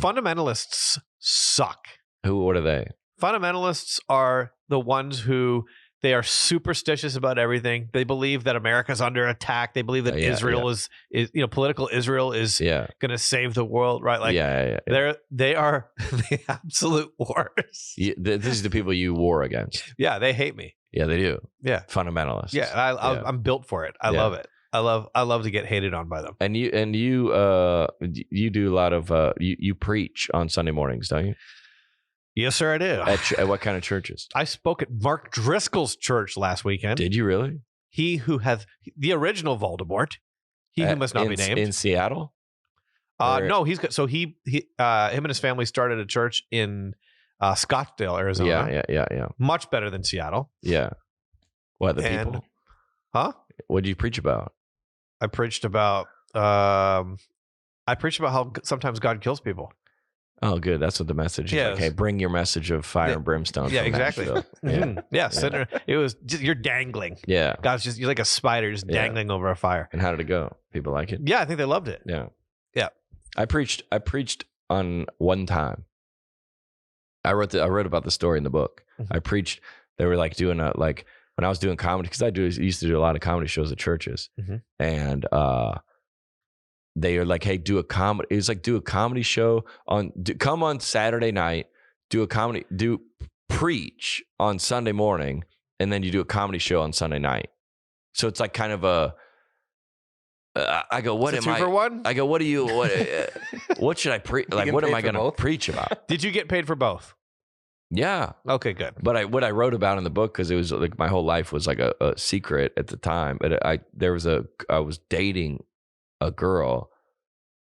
fundamentalists suck. What are they? Fundamentalists are the ones who they are superstitious about everything. They believe that America's under attack. They believe that Israel is political Israel is going to save the world, right? Like they are the absolute worst. This is the people you war against. Yeah, they hate me. Yeah, they do. Yeah, fundamentalists. Yeah, I'm built for it. I love it. I love to get hated on by them. And you do a lot of you preach on Sunday mornings, don't you? Yes, sir, I do. At what kind of churches? I spoke at Mark Driscoll's church last weekend. Did you really? He who has the original Voldemort. He who must not be named. In Seattle? No, he's got. So him and his family started a church in Scottsdale, Arizona. Yeah. Much better than Seattle. Yeah. What, the people? Huh? What did you preach about? I preached about how sometimes God kills people. Oh, good. That's what the message is. Like, hey, bring your message of fire and brimstone. Yeah, exactly. It was just, you're dangling. Yeah. God's you're like a spider just dangling over a fire. And how did it go? People like it? Yeah, I think they loved it. Yeah. Yeah. I preached on one time. I wrote about the story in the book. Mm-hmm. I preached. They were like doing when I was doing comedy, because I used to do a lot of comedy shows at churches, and they are like, hey, do a comedy. It was like, do a comedy show come on Saturday night, preach on Sunday morning, and then you do a comedy show on Sunday night. So it's like kind of I go, what am I? 2 for 1? I go, what should I preach? Like, what am I going to preach about? Did you get paid for both? Yeah. Okay, good. But what I wrote about in the book, because it was like my whole life was like a secret at the time. But I was dating a girl,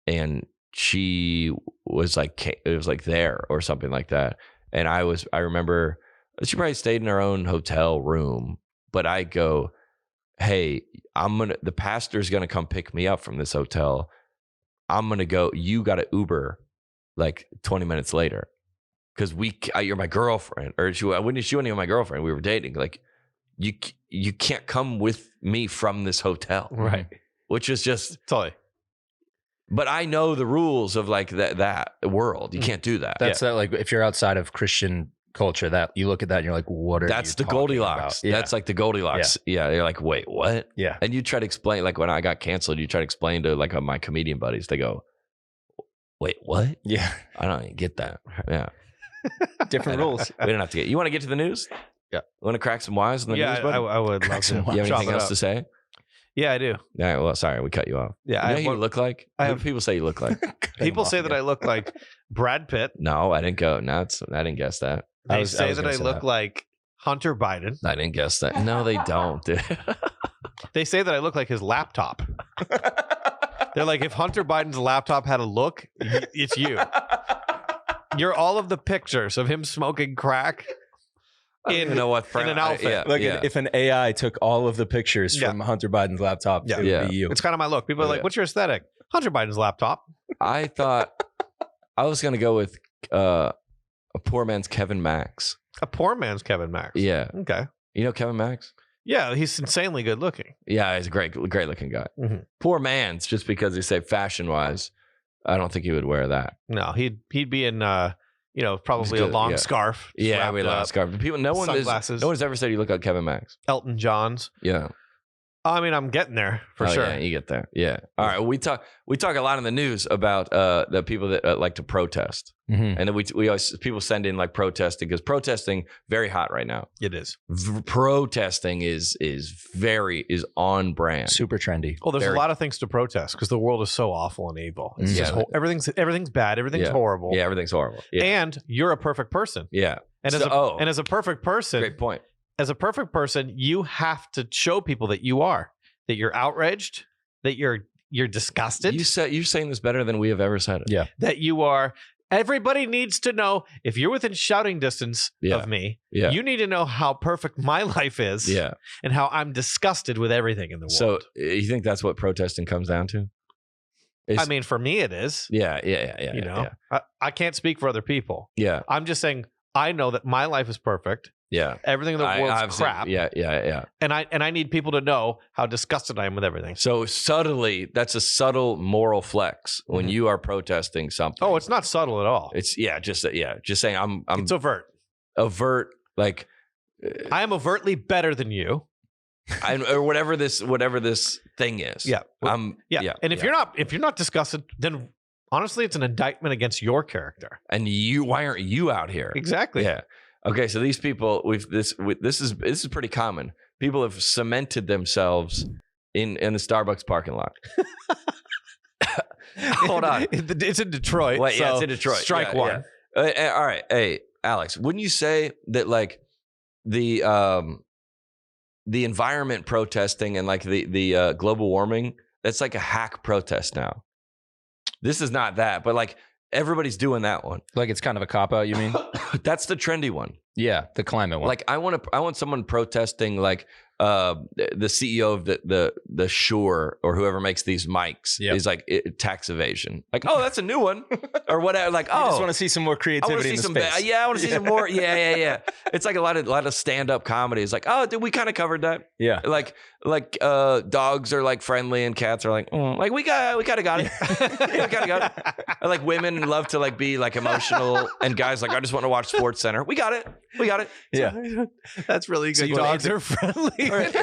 and she was like, it was like there or something like that. And I remember she probably stayed in her own hotel room, but I go, hey, the pastor's going to come pick me up from this hotel. I'm going to go, you got to Uber like 20 minutes later. Because you're my girlfriend, or she wasn't even my girlfriend. We were dating. Like, you can't come with me from this hotel, right? Which is just totally. But I know the rules of like that world. You can't do that. That's that. Like, if you're outside of Christian culture, that you look at that and you're like, what are that's you the Goldilocks. Yeah. That's like the Goldilocks. Yeah. You're like, wait, what? Yeah. And you try to explain, like when I got canceled, you try to explain to like my comedian buddies. They go, wait, what? Yeah. I don't even get that. Yeah. Different rules. We don't have to get. You want to get to the news? Yeah. Want to crack some wise in the news? Yeah, I would love to. You have anything else to say? Yeah, I do. Yeah. Well, sorry, we cut you off. Yeah. You know who you look like? People say you look like. People say that I look like Brad Pitt. No, I didn't go. No, I didn't guess that. They say that I look like Hunter Biden. I didn't guess that. No, they don't. They say that I look like his laptop. They're like, if Hunter Biden's laptop had a look, it's you. You're all of the pictures of him smoking crack in an outfit. If an AI took all of the pictures from Hunter Biden's laptop, it would be you. It's kind of my look. People are like, what's your aesthetic? Hunter Biden's laptop. I thought I was going to go with a poor man's Kevin Max. A poor man's Kevin Max? Yeah. Okay. You know Kevin Max? Yeah, he's insanely good looking. Yeah, he's a great looking guy. Mm-hmm. Poor man's, just because they say fashion-wise, I don't think he would wear that. No, he'd be in probably a long scarf. Yeah, we long scarf. People, no one has ever said you look like Kevin Max. Elton John's. Yeah. I mean, I'm getting there for sure. Yeah, you get there. Yeah. All right. We talk a lot in the news about the people that like to protest, and then we always people send in like protesting because protesting very hot right now. It is. Protesting is on brand. Super trendy. Well, there's a lot of things to protest because the world is so awful and evil. It's just everything's bad. Everything's horrible. Yeah, everything's horrible. Yeah. And you're a perfect person. Yeah. And as a perfect person, great point. As a perfect person, you have to show people that that you're outraged, that you're disgusted. You're saying this better than we have ever said it. Yeah. That you are. Everybody needs to know, if you're within shouting distance of me, you need to know how perfect my life is and how I'm disgusted with everything in the world. So you think that's what protesting comes down to? I mean, for me, it is. Yeah. You know, I can't speak for other people. Yeah. I'm just saying, I know that my life is perfect. Yeah. Everything in the world's crap. Yeah. And I need people to know how disgusted I am with everything. So that's a subtle moral flex when you are protesting something. Oh, it's not subtle at all. It's just saying I'm it's overt. Like I am overtly better than you. or whatever this thing is. Yeah. And if you're not disgusted, then honestly, it's an indictment against your character. And why aren't you out here? Exactly. Yeah. Okay, so these people, this is pretty common. People have cemented themselves in the Starbucks parking lot. Hold on, it's in Detroit. Wait, it's in Detroit. Strike one. Yeah. All right, hey Alex, wouldn't you say that like the environment protesting and like the global warming, that's like a hack protest now? This is not that, but like. Everybody's doing that one. Like it's kind of a cop-out, you mean? That's the trendy one. Yeah, the climate one. Like I want someone protesting like the CEO of the Shure or whoever makes these mics is like tax evasion. Like, oh, that's a new one or whatever. Like, I just want to see some more creativity in the space. I want to see some more. Yeah. It's like a lot of stand-up comedy. It's like, oh, dude, we kind of covered that. Yeah. Like dogs are like friendly and cats are like, like we kind of got it. We kind of got it. Like women love to like be like emotional and guys like, I just want to watch Sports Center. We got it. Yeah. That's really good. So dogs are friendly. Right.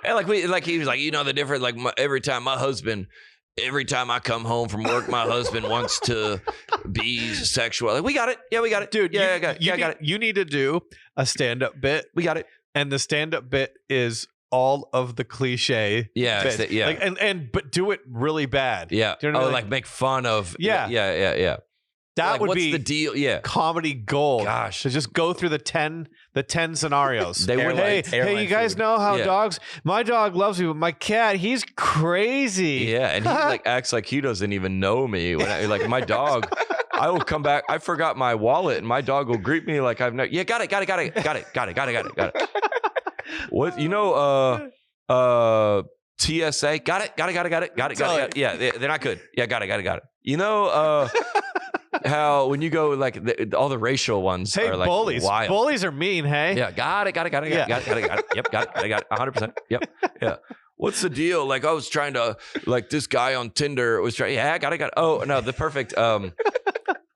And he was like, you know the difference. Like every time I come home from work, my husband wants to be sexual. Like we got it. Yeah, we got it, dude. Yeah, I got it. You need to do a stand-up bit. We got it. And the stand-up bit is all of the cliche. Yeah, Like, but do it really bad. Yeah. Do you know like make fun of. Yeah. Yeah. That like, would what's be the deal? Yeah, comedy gold. Gosh, to just go through the 10 scenarios. They were hey, you guys know how dogs? My dog loves me, but my cat, he's crazy. Yeah, and he like acts like he doesn't even know me. When like my dog, I will come back. I forgot my wallet, and my dog will greet me like I've never. Yeah, got it. What you know? TSA, got it. Yeah, they're not good. Yeah, got it. You know, how when you go like all the racial ones are like bullies. Wild. Bullies are mean. Hey, yeah, got it. Yep, got it. 100%. Yep, yeah. What's the deal? Like I was trying to like this guy on Tinder was trying. Yeah, got it. Oh no, the perfect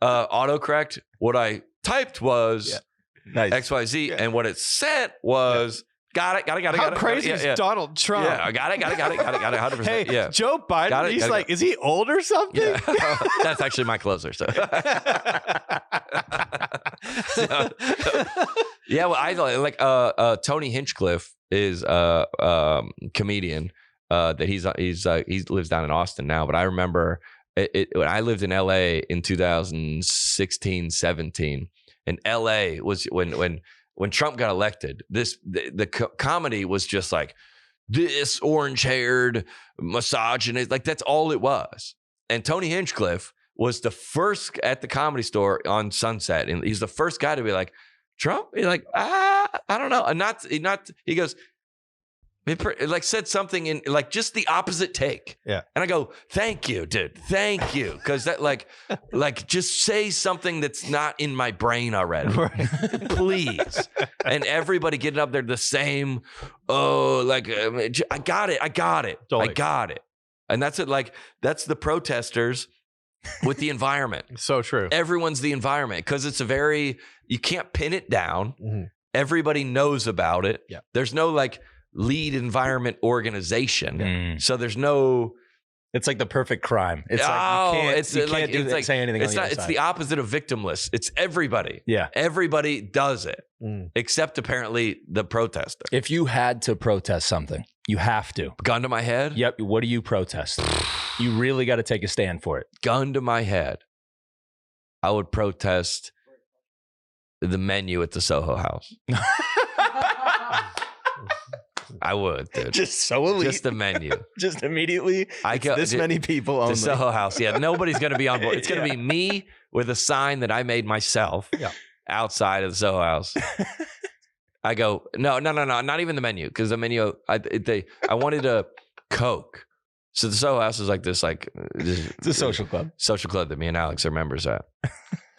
autocorrect. What I typed was nice. XYZ, and what it said was. Got it. How crazy is Donald Trump? Yeah, I got it. 100%. Hey, Joe Biden, he's like, is he old or something? Yeah. That's actually my closer. So. Yeah, well, I like Tony Hinchcliffe is a comedian that he lives down in Austin now. But I remember when I lived in LA in 2016, 17, and LA was when Trump got elected, the comedy was just like this orange-haired misogynist, like that's all it was. And Tony Hinchcliffe was the first at the Comedy Store on Sunset, and he's the first guy to be like, Trump? He's like, I don't know, and not. He goes, like said something in like just the opposite take. Yeah. And I go, thank you, dude. Thank you. Because that like just say something that's not in my brain already. Right. Please. And everybody getting up there the same. Oh, like I got it. Totally. I got it. And that's it. Like that's the protesters with the environment. So true. Everyone's the environment because it's you can't pin it down. Mm-hmm. Everybody knows about it. Yeah. There's no like lead environment organization. So there's no. It's like the perfect crime. It's you can't say anything. It's the opposite of victimless. It's everybody. Yeah. Everybody does it, except apparently the protester. If you had to protest something, you have to. Gun to my head? Yep. What do you protest? You really got to take a stand for it. Gun to my head. I would protest the menu at the Soho House. I would, dude. Just so elite. Just the menu. Just immediately. Many people only. The Soho House. Yeah, nobody's going to be on board. It's going to be me with a sign that I made myself outside of the Soho House. I go, no, not even the menu, because the menu, I wanted a Coke. So the Soho House is like this, it's a social club. Social club that me and Alex are members at.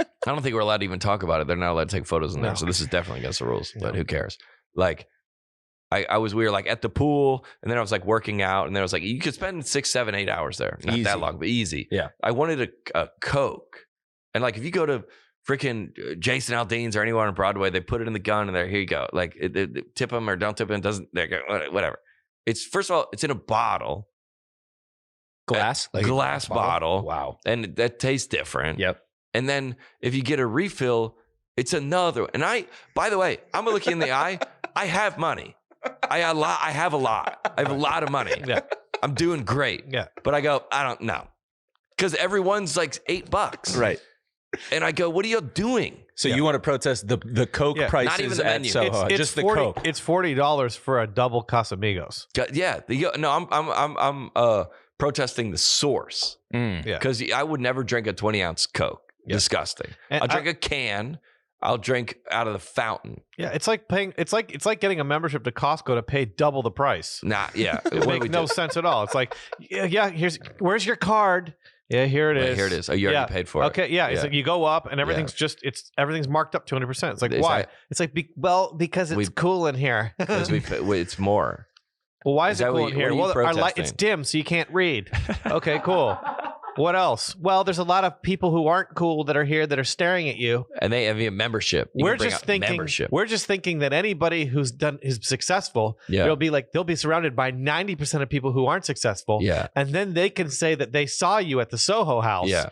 I don't think we're allowed to even talk about it. They're not allowed to take photos in there. So this is definitely against the rules, but who cares? Like, we were like at the pool, and then I was like working out, and then I was like, you could spend 6, 7, 8 hours there. Not that long, but easy. Yeah. I wanted a Coke. And like, if you go to freaking Jason Aldean's or anyone on Broadway, they put it in the gun and there, here you go. Like, tip them or don't tip them, whatever. It's, first of all, it's in a bottle. Glass? Glass bottle. Wow. And that tastes different. Yep. And then if you get a refill, it's another. And by the way, I'm gonna look you in the eye. I have money. I have a lot. I have a lot of money. Yeah. I'm doing great. Yeah. But I go, I don't know. Because everyone's like $8. Right. And I go, what are you doing? So you want to protest the Coke prices not even the menu. at Soho? It's just the 40, Coke. It's $40 for a double Casamigos. Yeah. I'm protesting the source. Yeah. Because I would never drink a 20-ounce Coke. Yeah. Disgusting. And I'll drink a can. I'll drink out of the fountain. Yeah, it's like paying. It's like getting a membership to Costco to pay double the price. Yeah, it makes no sense at all. It's like, where's your card? Yeah, here it is. Here it is. Oh, you already paid for it. Okay, yeah. It's like you go up and everything's everything's marked up 200%. It's like, why? It's like, because it's cool in here. Because it's more. Well, why is it cool in here? Well, our light, it's dim, so you can't read. Okay, cool. What else? Well, there's a lot of people who aren't cool that are here that are staring at you, and they have a membership. We're just thinking that anybody who's successful, they'll be surrounded by 90% of people who aren't successful. Yeah, and then they can say that they saw you at the Soho House. Yeah,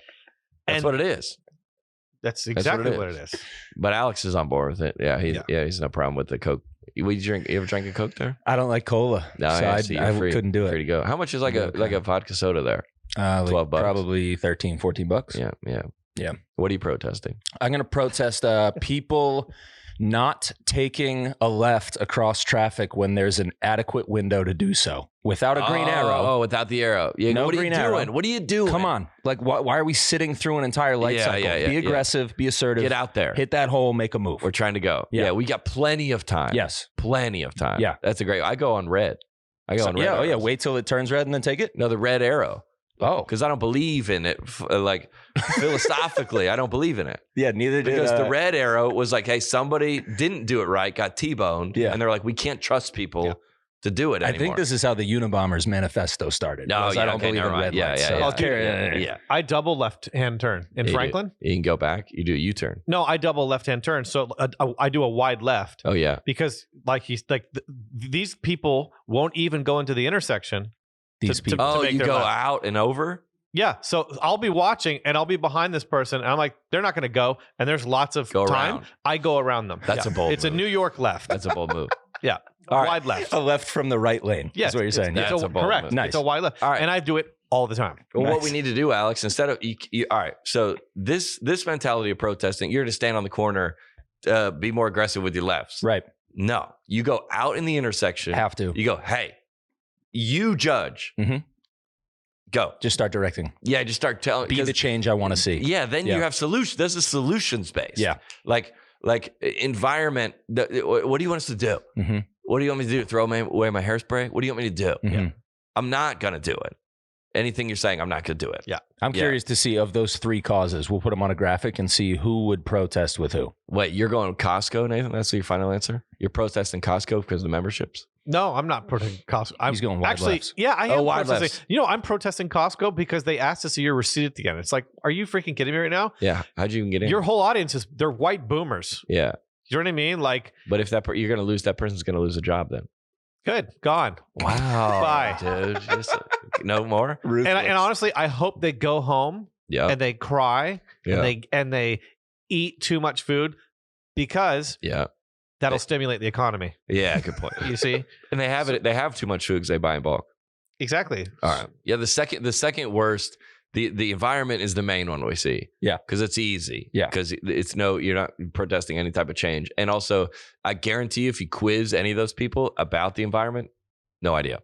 that's what it is. That's exactly what it is. But Alex is on board with it. Yeah, he's no problem with the Coke. You ever drank a Coke there? I don't like cola, so I couldn't do it. Free to go. How much is like a vodka soda there? $12, probably $13, $14. Yeah. What are you protesting? I'm going to protest people not taking a left across traffic when there's an adequate window to do so without a green arrow. Oh, without the arrow. Yeah, no green arrow. What are you doing? Come on. Like, why are we sitting through an entire light cycle? Be aggressive, be assertive. Get out there. Hit that hole, make a move. We're trying to go. Yeah, we got plenty of time. Yes. Plenty of time. Yeah. That's I go on red. Arrows. Wait till it turns red and then take it? No, the red arrow. Oh, because I don't believe in it. Like philosophically, I don't believe in it. Yeah, neither did. Because the red arrow was like, hey, somebody didn't do it right, got T-boned, and they're like, we can't trust people to do it anymore. I think this is how the Unabomber's manifesto started. No, I don't believe in red lights. Yeah. I double left-hand turn in Franklin. You can go back. You do a U-turn. No, I double left-hand turn. So I do a wide left. Oh yeah, because these people won't even go into the intersection. These people. You go out and over? Yeah. So I'll be watching and I'll be behind this person. And I'm like, they're not going to go. And there's lots of time. Around. I go around them. That's a bold move. It's a New York left. That's a bold move. Yeah. Wide left. A left from the right lane. Yes. That's what you're saying. That's a bold correct. move. Nice. It's a wide left. All right. And I do it all the time. Well, what we need to do, Alex, instead of all right. So this mentality of protesting, you're to stand on the corner, be more aggressive with your lefts. Right. No, you go out in the intersection. Have to. You go, hey, you judge. Mm-hmm. Go. Just start directing. Yeah, just start telling. Be the change I want to see. Yeah, then you have solutions. This is solutions based. Yeah. Like environment. What do you want us to do? Mm-hmm. What do you want me to do? Throw away my hairspray? What do you want me to do? Mm-hmm. I'm not going to do it. Anything you're saying, I'm not going to do it. Yeah. I'm curious to see of those 3 causes. We'll put them on a graphic and see who would protest with who. Wait, you're going to Costco, Nathan? That's your final answer? You're protesting Costco because of the memberships? No, I'm not protesting Costco. He's going wide lefts. Yeah, I am wide protesting. lefts. I'm protesting Costco because they asked to see your receipt at the end. It's like, are you freaking kidding me right now? Yeah. How'd you even get in? Your whole audience they're white boomers. Yeah. You know what I mean? Like, but if you're going to lose, that person's going to lose a job then. Good. Gone. Wow. Bye. Dude. Just, no more? And honestly, I hope they go home and they cry and they eat too much food because that'll stimulate the economy. Yeah, good point. You see? And they have too much food because they buy in bulk. Exactly. All right. Yeah, the second worst, the environment is the main one we see. Yeah. Because it's easy. Yeah. Because you're not protesting any type of change. And also, I guarantee you, if you quiz any of those people about the environment, no idea.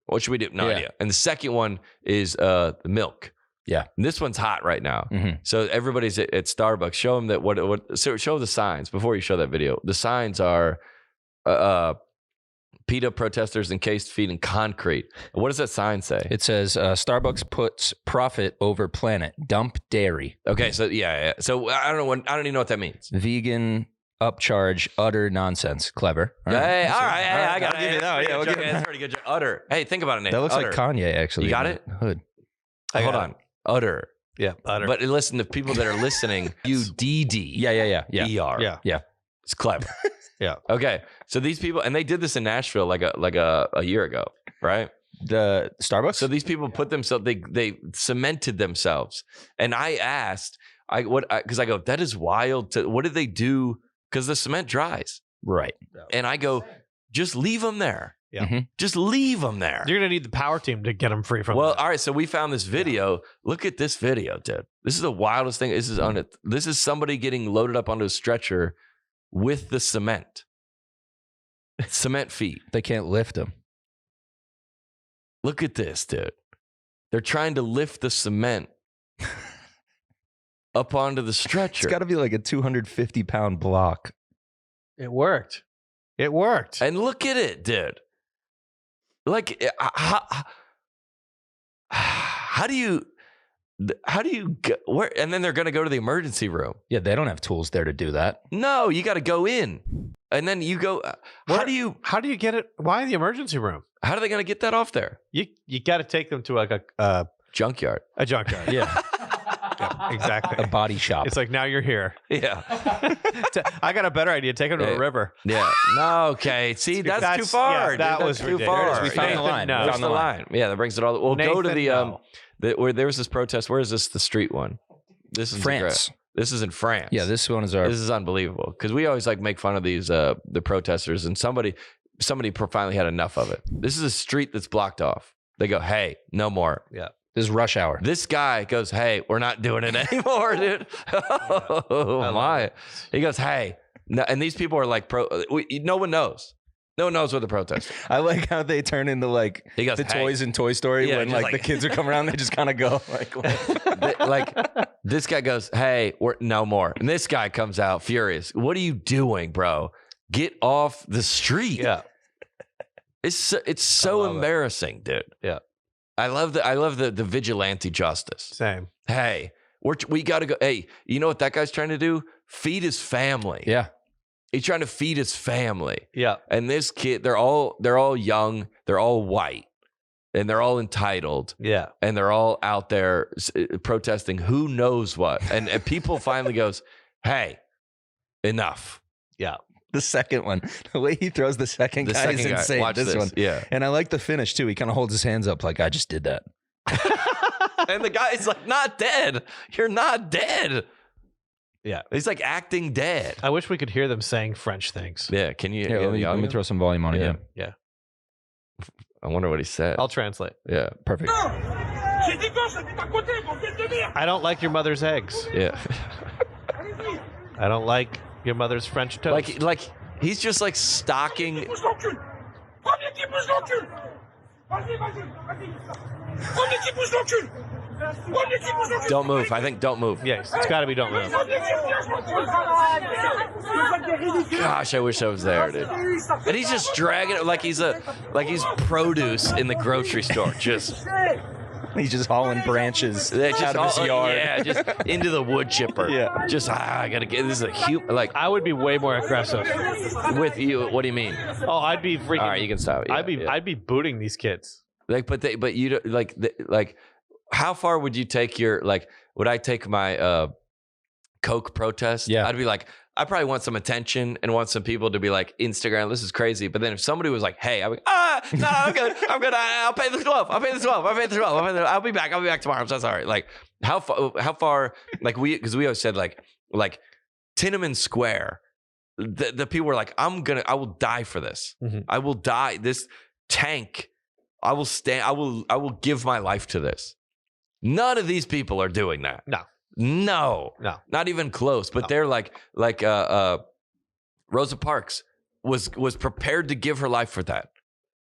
What should we do? No idea. And the second one is the milk. Yeah. And this one's hot right now. Mm-hmm. So everybody's at Starbucks. Show them that show the signs before you show that video. The signs are PETA protesters encased feet in concrete. What does that sign say? It says Starbucks puts profit over planet. Dump dairy. Okay, so yeah. So I don't even know what that means. Vegan upcharge, utter nonsense. Clever. All right. Hey, I got it. We'll give it. That's pretty good. Utter. Hey, think about it, Nate. That looks utter. like Kanye, actually. You got it? Hood. Hold on. Utter. Yeah, utter. But listen, the people that are listening, UDD. Yeah. ER. Yeah. It's clever. Yeah. Okay. So these people, and they did this in Nashville like a year ago, right? The Starbucks. So these people put themselves, they cemented themselves, and I asked, because I go, that is wild. What did they do? Because the cement dries, right? And I go, just leave them there. Yeah. Mm-hmm. Just leave them there. You're gonna need the power team to get them free from. Well, all right. So we found this video. Look at this video, dude. This is the wildest thing. This is somebody getting loaded up onto a stretcher with the cement feet. They can't lift them. Look at this, dude. They're trying to lift the cement up onto the stretcher. It's got to be like a 250-pound block. It worked. And look at it, dude. Like, how do you go where? And then they're going to go to the emergency room. Yeah, they don't have tools there to do that. No, you got to go in, and then you go. How do you get it? Why the emergency room? How are they going to get that off there? You got to take them to like a junkyard. A junkyard. Yeah. Yeah, exactly. A body shop. It's like, now you're here. Yeah. I got a better idea. Take them to a river. Yeah. No. Okay. See, that's too far. Yeah, that was too far. We found the line. No. Found the line. Yeah, that brings it all. We'll go to where there was this protest. Where is this? The street one. This is France. This is in France. Yeah, this one is This is unbelievable because we always make fun of these the protesters, and somebody finally had enough of it. This is a street that's blocked off. They go, hey, no more. Yeah. This is rush hour. This guy goes, hey, we're not doing it anymore, dude. Oh, my. He goes, hey. No, and these people are like, no one knows. No one knows what the protest is. I like how they turn into like toys in Toy Story when like the kids are coming around. They just kind of go like this guy goes, hey, we're no more. And this guy comes out furious. What are you doing, bro? Get off the street. Yeah. It's so embarrassing, dude. Yeah. I love the vigilante justice. Same. Hey, we got to go. Hey, you know what that guy's trying to do? Feed his family. Yeah. He's trying to feed his family. Yeah. And this kid, they're all young, they're all white, and they're all entitled. Yeah. And they're all out there protesting who knows what. And people finally goes, hey, enough. Yeah. The second one, the way he throws the second guy is insane. Watch this one. Yeah. And I like the finish too. He kind of holds his hands up like, I just did that. And the guy's like, not dead. You're not dead. Yeah. He's like acting dead. I wish we could hear them saying French things. Yeah. Can you? Let me throw some volume on again. Yeah. I wonder what he said. I'll translate. Yeah. Perfect. I don't like your mother's eggs. Yeah. I don't like your mother's French toast. Like he's just like stalking. Don't move. I think don't move. Yes, it's got to be don't move. Gosh, I wish I was there, dude. And he's just dragging it like he's produce in the grocery store. Just he's just hauling branches out of his yard. Yeah, just into the wood chipper. Yeah. Just I gotta get this is a huge like. I would be way more aggressive with you. What do you mean? Oh, I'd be freaking. All right, you can stop. Yeah, I'd be booting these kids. But you don't like how far would you take your would I take my Coke protest, I'd be like, I probably want some attention and want some people to be like, Instagram, this is crazy. But then if somebody was like, hey, I'm like, no, I'm good. I'll pay the 12. I'll be back tomorrow. I'm so sorry. Like how far, like because we always said like Tiananmen Square, the people were like, I will die for this. Mm-hmm. I will die. This tank, I will give my life to this. None of these people are doing that. No, not even close. But they're like Rosa Parks was prepared to give her life for that.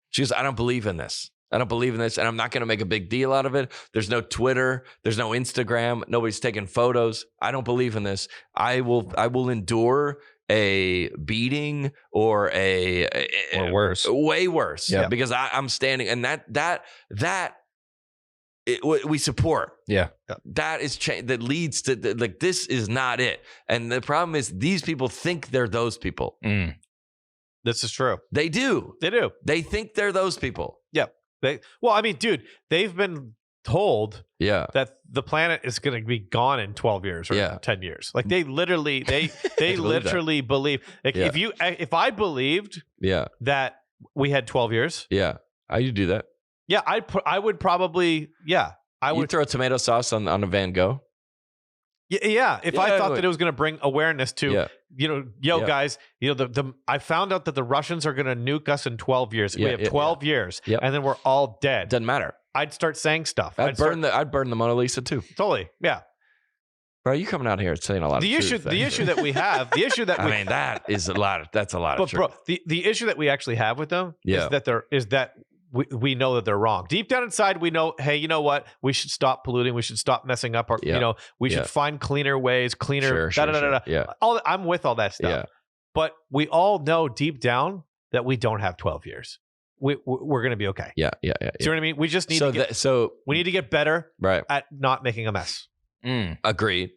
She goes, I don't believe in this. And I'm not going to make a big deal out of it. There's no Twitter. There's no Instagram. Nobody's taking photos. I don't believe in this. I will endure a beating or or worse, way worse. Yeah, because I'm standing, and that. We support. Yeah. That is that leads to like, this is not it. And the problem is these people think they're those people. Mm. This is true. They do. They think they're those people. Yeah. Well, I mean, dude, they've been told that the planet is going to be gone in 12 years or 10 years. Like they literally, they literally believe. Like if I believed that we had 12 years. Yeah. How you do that? Yeah, I would probably, I would throw tomato sauce on a Van Gogh. Yeah. If I thought that it was going to bring awareness to, guys, I found out that the Russians are going to nuke us in 12 years. We have 12 years, and then we're all dead. Doesn't matter. I'd start saying stuff. I'd burn the Mona Lisa too. Totally, yeah. Bro, you coming out here saying a lot of truth. The issue that we have, that's a lot of truth. Bro, the issue that we actually have with them is that we know that they're wrong. Deep down inside, we know, hey, you know what? We should stop polluting. We should stop messing up our, we should find cleaner ways, Yeah. I'm with all that stuff. Yeah. But we all know deep down that we don't have 12 years. We're going to be okay. Yeah. See what I mean? We just need we need to get better at not making a mess. Agreed.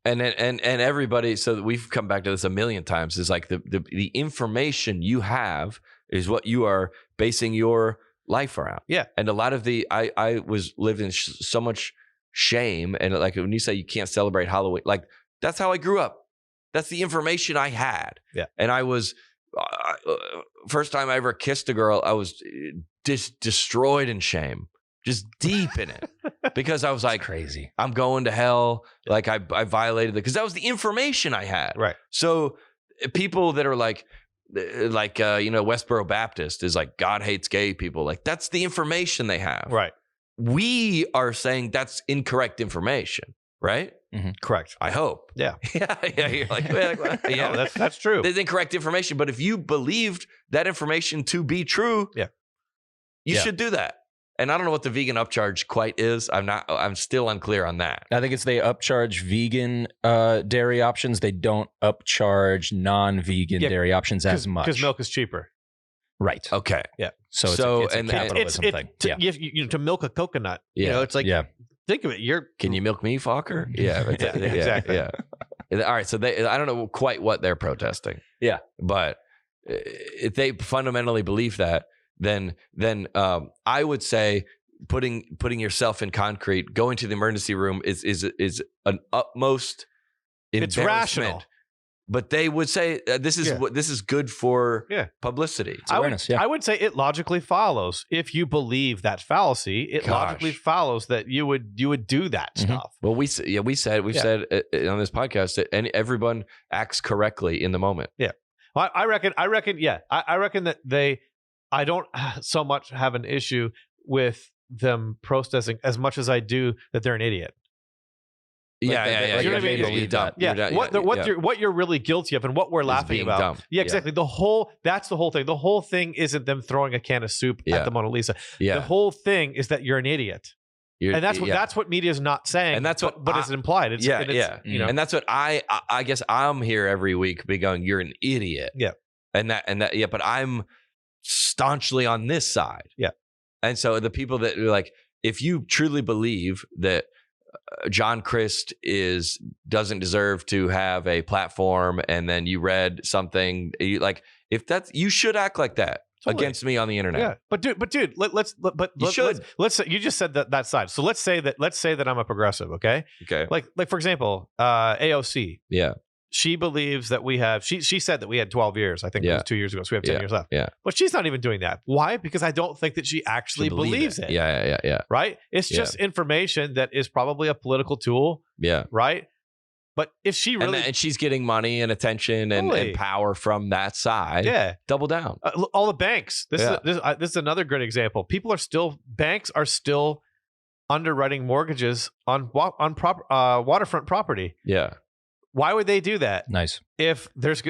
And everybody, so we've come back to this a million times, is like the information you have is what you are basing your life around. Yeah. And a lot of I was living in so much shame. And like when you say you can't celebrate Halloween, like that's how I grew up. That's the information I had. Yeah. And I was, first time I ever kissed a girl, I was destroyed in shame. Just deep in it, because I was like, crazy. I'm going to hell. Like I violated it, because that was the information I had. Right. So people that are like Westboro Baptist is like, God hates gay people. Like that's the information they have. Right. We are saying that's incorrect information. Right. Mm-hmm. Correct. I hope. Yeah. Yeah. You're like, no, that's true. There's incorrect information, but if you believed that information to be true, you should do that. And I don't know what the vegan upcharge quite is. I'm still unclear on that. I think it's they upcharge vegan dairy options. They don't upcharge non-vegan dairy options as much. Because milk is cheaper. Right. Okay. Yeah. So it's a capitalism thing. To milk a coconut, it's like, think of it. Can you milk me, fucker? Yeah. Exactly. Yeah. All right. So I don't know quite what they're protesting. Yeah. But if they fundamentally believe that, then I would say putting yourself in concrete, going to the emergency room is an utmost embarrassment. It's rational. But they would say this is good for publicity. It's awareness. I would say it logically follows, if you believe that fallacy, it logically follows that you would do that stuff. Well, we've said on this podcast that everyone acts correctly in the moment. Yeah, I reckon that I don't so much have an issue with them protesting as much as I do that they're an idiot. Yeah. You know what I mean? What you're really guilty of and what we're laughing about. Dumb. Yeah, exactly. That's the whole thing. The whole thing isn't them throwing a can of soup at the Mona Lisa. Yeah. The whole thing is that you're an idiot. And that's what media is not saying. And that's what, but it's implied. And that's what I guess I'm here every week be going, you're an idiot. Yeah. And that, but I'm staunchly on this side. Yeah. And so the people that are like, if you truly believe that John Crist doesn't deserve to have a platform, and then you read something you should act like that. against me on the internet. Yeah, but dude, let's say you just said that side. So let's say that I'm a progressive, okay? Okay. Like for example, AOC. Yeah. She believes that we have. She said that we had 12 years. I think it was 2 years ago. So we have 10 years left. Yeah. But she's not even doing that. Why? Because I don't think that she actually believes it. Yeah. Right? It's just information that is probably a political tool. Yeah. Right? But if she really... And she's getting money and attention and power from that side. Yeah. Double down. All the banks. This is another good example. Banks are still underwriting mortgages on waterfront property. Yeah. Why would they do that? Nice. If this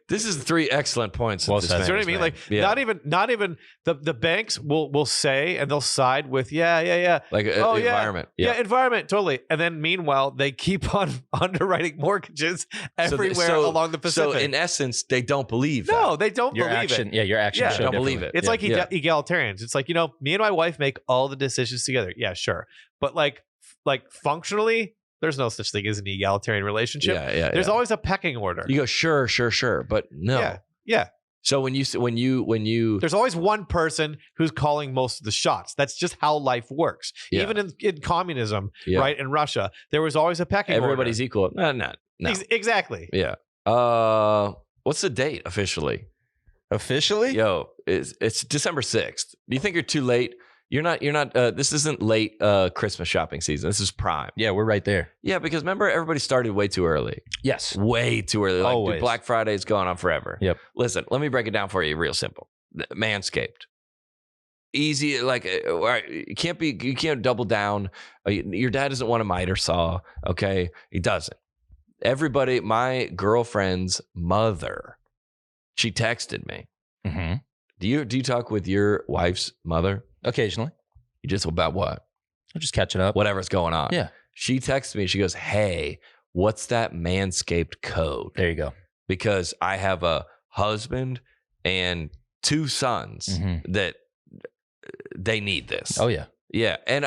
is 3 excellent points. Well said. You know what I mean? Like not even the banks will say, and they'll side with like environment. Yeah, environment, totally. And then meanwhile they keep on underwriting mortgages everywhere along the Pacific. So in essence, they don't believe that. No, they don't believe it. Yeah, your action. They don't believe it. It's like egalitarians. It's like, me and my wife make all the decisions together. Yeah, sure. But like functionally, there's no such thing as an egalitarian relationship. There's always a pecking order. You go, sure, but no. Yeah. So when you there's always one person who's calling most of the shots. That's just how life works. Yeah. Even in communism, right? In Russia, there was always a pecking order. Everybody's equal. No. Exactly. Yeah. What's the date officially? Officially? Yo, it's December 6th. Do you think you're too late? You're not, this isn't late Christmas shopping season. This is prime. Yeah, we're right there. Yeah, because remember, everybody started way too early. Yes. Way too early. Like, Always. Dude, Black Friday is going on forever. Yep. Listen, let me break it down for you real simple. Manscaped. Easy, like, you can't double down. Your dad doesn't want a miter saw, okay? He doesn't. Everybody, my girlfriend's mother, she texted me. Mm-hmm. Do you talk with your wife's mother? Occasionally. You just about what? I'm just catching up. Whatever's going on. Yeah. She texts me. She goes, hey, what's that Manscaped code? There you go. Because I have a husband and 2 sons that they need this. Oh, yeah. Yeah. And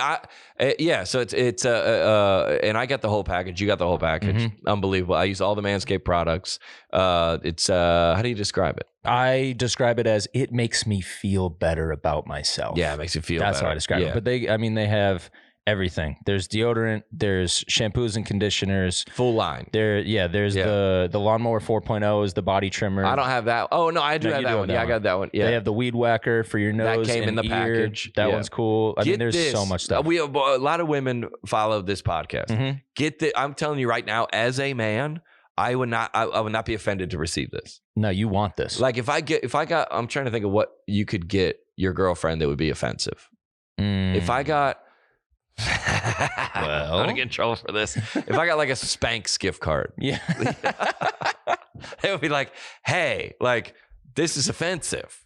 so it's and I got the whole package. You got the whole package. Unbelievable. I use all the Manscaped products. It's how do you describe it? I describe it as it makes me feel better about myself. Yeah, it makes you feel better. That's how I describe it. But they have everything. There's deodorant, there's shampoos and conditioners. Full line. There's the lawnmower 4.0 is the body trimmer. I don't have that. Oh, no, I do have that one. Yeah, I got that one. Yeah. They have the weed whacker for your nose. That came in the ear. package. That one's cool. I mean, there's so much stuff. We have a lot of women follow this podcast. I'm telling you right now, as a man, I would not be offended to receive this. No, you want this. Like I'm trying to think of what you could get your girlfriend that would be offensive. If I got, I'm gonna get in trouble for this. If I got like a Spanx gift card, yeah, it would be like, hey, like this is offensive.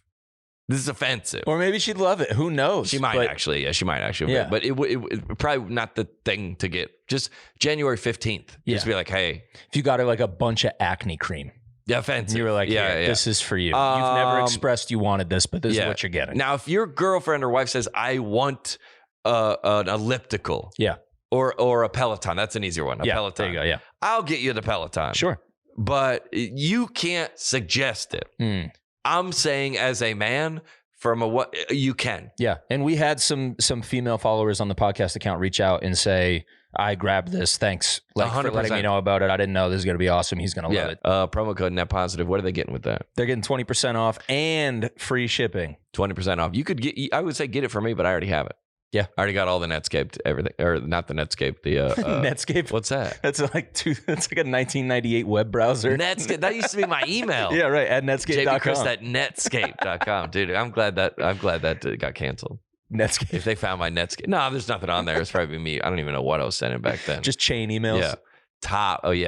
This is offensive. Or maybe she'd love it. Who knows? She might actually. Yeah, she might actually. Yeah. But it probably not the thing to get. Just January 15th. Just be like, hey. If you got her like a bunch of acne cream. Yeah, offensive. You were like, this is for you. You've never expressed you wanted this, but this is what you're getting. Now, if your girlfriend or wife says, I want an elliptical. Yeah. Or a Peloton. That's an easier one. A Peloton. There you go, yeah. I'll get you the Peloton. Sure. But you can't suggest it. I'm saying as a man, from what you can. Yeah. And we had some female followers on the podcast account reach out and say, I grabbed this. Thanks for letting me know about it. I didn't know this is going to be awesome. He's going to love it. Promo code net positive. What are they getting with that? They're getting 20% off and free shipping. 20% off. You could I would say get it for me, but I already have it. Yeah. I already got all the Netscaped, everything, or not the Netscape, the Netscape. What's that? That's like a 1998 web browser. Netscape. That used to be my email. Yeah, right. At Netscape.com. Crist at Netscape.com. Dude, I'm glad that got canceled. Netscape. If they found my Netscape. No, there's nothing on there. It's probably me. I don't even know what I was sending back then. Just chain emails. Yeah.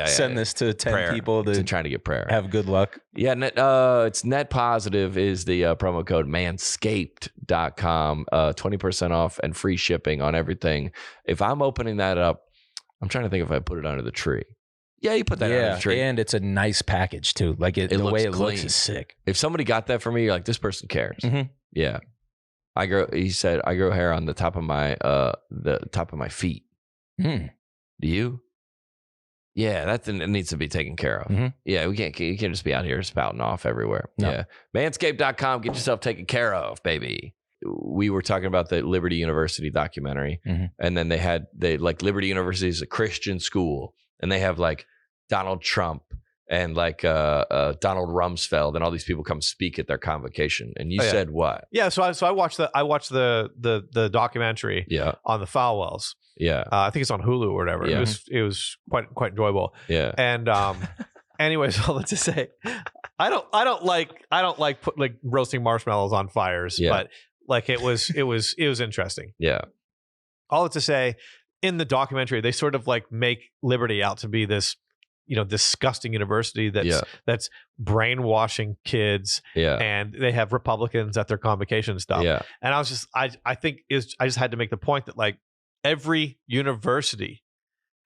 Send this to 10 people to trying to get prayer. Have good luck. Yeah, it's net positive is the promo code manscaped.com. 20% off and free shipping on everything. If I'm opening that up, I'm trying to think if I put it under the tree. Yeah, you put that under the tree. And it's a nice package too. Like the way it looks is sick. If somebody got that for me, you're like, this person cares. Yeah. He said, I grow hair on the top of my feet. Do you? Yeah, it needs to be taken care of. Mm-hmm. Yeah, you can't just be out here spouting off everywhere. No. Yeah. Manscaped.com, get yourself taken care of, baby. We were talking about the Liberty University documentary, and then they like Liberty University is a Christian school, and they have like Donald Trump and like Donald Rumsfeld and all these people come speak at their convocation. And you said what? Yeah, so I watched the documentary on the Falwells. Yeah, I think it's on Hulu or whatever. Yeah. It was quite enjoyable. Yeah, and anyways, all that to say, I don't like roasting marshmallows on fires, but like it was interesting. Yeah, all that to say, in the documentary, they sort of like make Liberty out to be this, disgusting university that's brainwashing kids. Yeah, and they have Republicans at their convocation and stuff. Yeah, and I was just I think I just had to make the point that like every university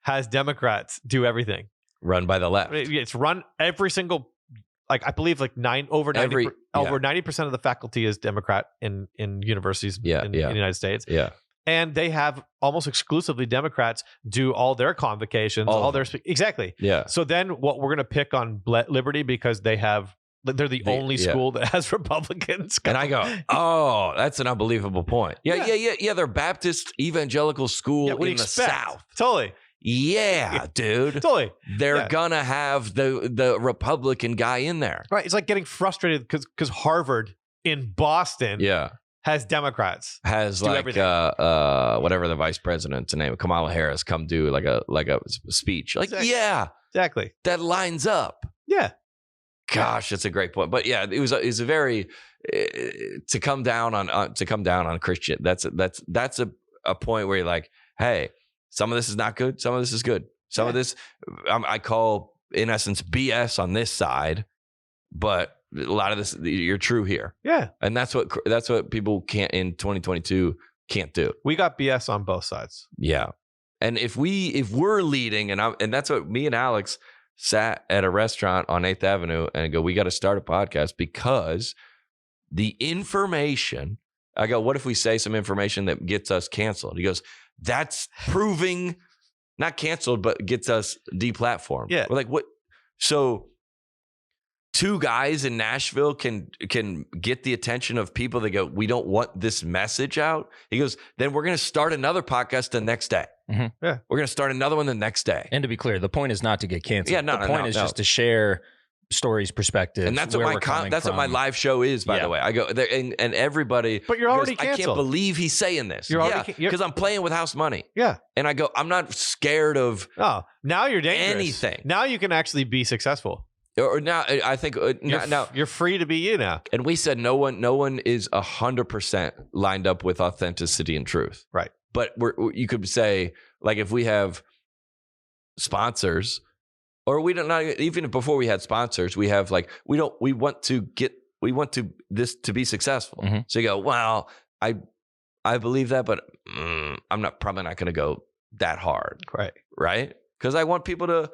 has Democrats do everything. Run by the left. It's run every single, like I believe like over 90% of the faculty is Democrat in universities in the United States. Yeah. And they have almost exclusively Democrats do all their convocations, exactly. Yeah. So then what we're going to pick on Liberty because they're the only school that has Republicans. And I go, oh, that's an unbelievable point. Yeah. They're Baptist evangelical school in the South. Totally. Yeah, dude. Totally. They're gonna have the Republican guy in there. Right. It's like getting frustrated because Harvard in Boston has Democrats. Has like whatever the vice president's name, Kamala Harris, come do like a speech. Like, exactly. That lines up. Yeah. Gosh, it's a great point. But yeah, it was a very to come down on Christian. That's a point where you're like, hey, some of this is not good. Some of this is good. Some of this I call, in essence, BS on this side, but a lot of this, you're true here. Yeah. And that's what people can't in 2022 can't do. We got BS on both sides. Yeah. And if we're leading, and that's what me and Alex sat at a restaurant on 8th Avenue and go, we got to start a podcast because the information, I go, what if we say some information that gets us canceled? He goes, that's proving not canceled, but gets us deplatformed. Yeah. We're like, what? So two guys in Nashville can get the attention of people that go, we don't want this message out. He goes, then we're going to start another podcast the next day. Mm-hmm. Yeah. We're going to start another one the next day. And to be clear, the point is not to get canceled. Yeah, the point is just to share stories, perspectives, and that's what my live show is. By the way, I go there and everybody. But you're already goes, canceled. I can't believe he's saying this. Because I'm playing with house money. Yeah, and I go, I'm not scared of. Oh, now you're dangerous. Anything. Now you can actually be successful. Or now I think now you're free to be you now. And we said no one is 100% lined up with authenticity and truth. Right. But you could say, like, if we have sponsors. Or we don't, not even before we had sponsors, we have like, we want this to be successful. Mm-hmm. So you go, well, I believe that, but I'm probably not going to go that hard. Right. Because I want people to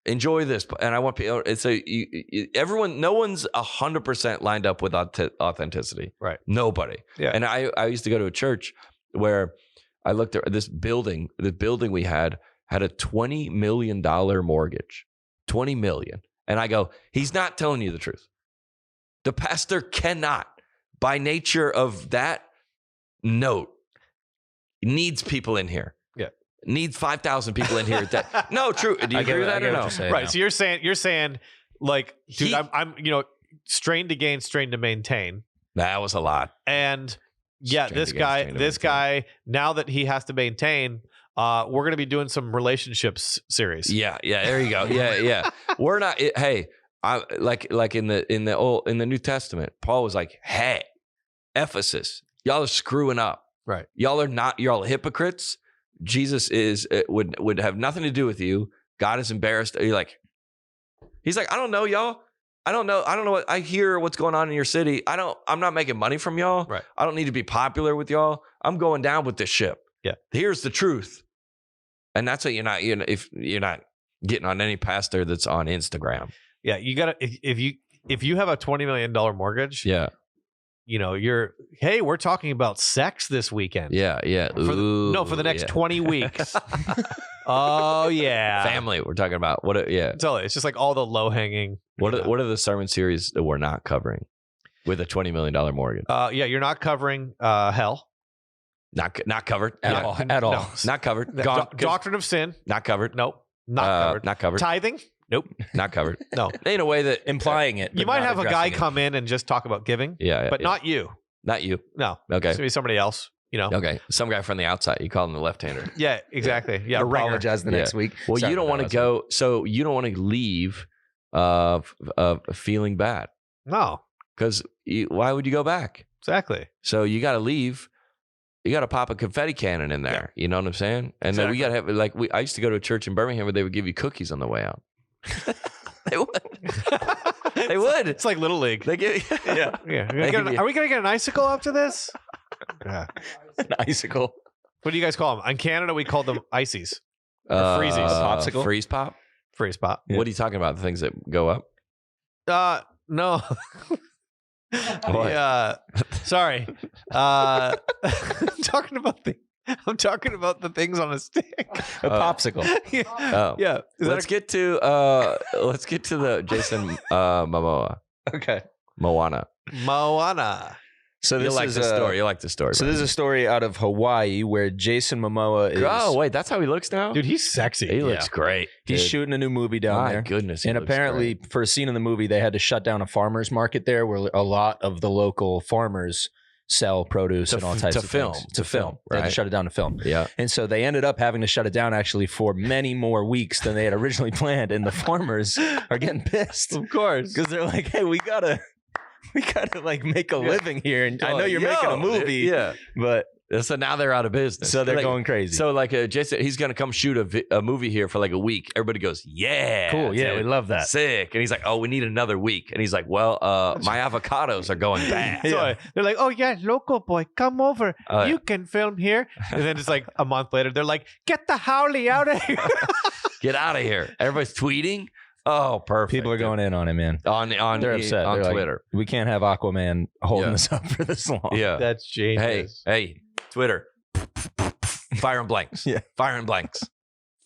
enjoy this, and I want people, no one's 100% lined up with authenticity. Right. Nobody. Yeah. And I used to go to a church where I looked at the building we had a $20 million mortgage. 20 million. And I go, he's not telling you the truth. The pastor cannot, by nature of that note, needs people in here. Yeah. Needs 5,000 people in here. No, true. Do you agree with that or no? Right. So you're saying like, dude, I'm strain to gain, strain to maintain. That was a lot. And this guy, now that he has to maintain, we're going to be doing some relationships series. Yeah. There you go. Yeah. We're not. Hey, like in the New Testament, Paul was like, "Hey, Ephesus, y'all are screwing up. Right? Y'all are hypocrites. Jesus would have nothing to do with you. God is embarrassed." He's like, "I don't know, y'all. I don't know what I hear. What's going on in your city? I'm not making money from y'all. Right. I don't need to be popular with y'all. I'm going down with this ship. Yeah. Here's the truth." And that's what if you're not getting on any pastor that's on Instagram. Yeah, you gotta if you have a $20 million mortgage. Yeah. We're talking about sex this weekend. Yeah. For the next 20 weeks. Oh yeah, family. We're talking about yeah. Totally. It's just like all the low hanging. What are the sermon series that we're not covering with a $20 million mortgage? Yeah, you're not covering hell. Not covered at all. At all. No. Not covered. Doctrine of sin. Not covered. Nope. Not covered. Not covered. Tithing. Nope. Not covered. No. In a way that implying it. You might have a guy come in and just talk about giving. Yeah. But not you. Not you. No. Okay. It's gonna be somebody else. You know. Okay. Some guy from the outside. You call him the left-hander. Yeah. Exactly. Yeah. Apologize the next week. Well, you don't want to go. So you don't want to leave, feeling bad. No. Because why would you go back? Exactly. So you got to leave. You got to pop a confetti cannon in there. Yeah. You know what I'm saying? And then we got to have I used to go to a church in Birmingham where they would give you cookies on the way out. They would. They would. It's like Little League. They give. Yeah. Are we gonna get an icicle after this? Yeah. An icicle. What do you guys call them? In Canada, we call them ices. Freezies. Popsicle. Freeze pop. Freeze pop. Yeah. What are you talking about? The things that go up? No. Yeah. Sorry. I'm talking about the things on a stick. A popsicle. Yeah. Oh. Yeah. Let's get to the Jason Momoa. Okay. Moana. So this is the story. You like the story. So this is a story out of Hawaii where Jason Momoa is. Oh wait, that's how he looks now, dude. He's sexy. He looks great. He's shooting a new movie down there. My goodness. And apparently, for a scene in the movie, they had to shut down a farmer's market there, where a lot of the local farmers sell produce and all types of things. To film. They had to shut it down to film. Yeah. And so they ended up having to shut it down actually for many more weeks than they had originally planned. And the farmers are getting pissed, of course, because they're like, "Hey, we gotta like make a living here, and I know you're making a movie, but." So now they're out of business. So they're going crazy. So like Jason, he's going to come shoot a movie here for like a week. Everybody goes, yeah. Cool. Yeah, we love that. Sick. And he's like, oh, we need another week. And he's like, well, my avocados are going bad. So they're like, oh yeah, local boy, come over. You can film here. And then it's like a month later, they're like, get the howley out of here. Get out of here. Everybody's tweeting. Oh, perfect. People are going in on him, man. They're upset. On They're Twitter. Like, we can't have Aquaman holding us up for this long. Yeah. That's genius. Hey, Twitter. Firing blanks. Yeah. Firing blanks.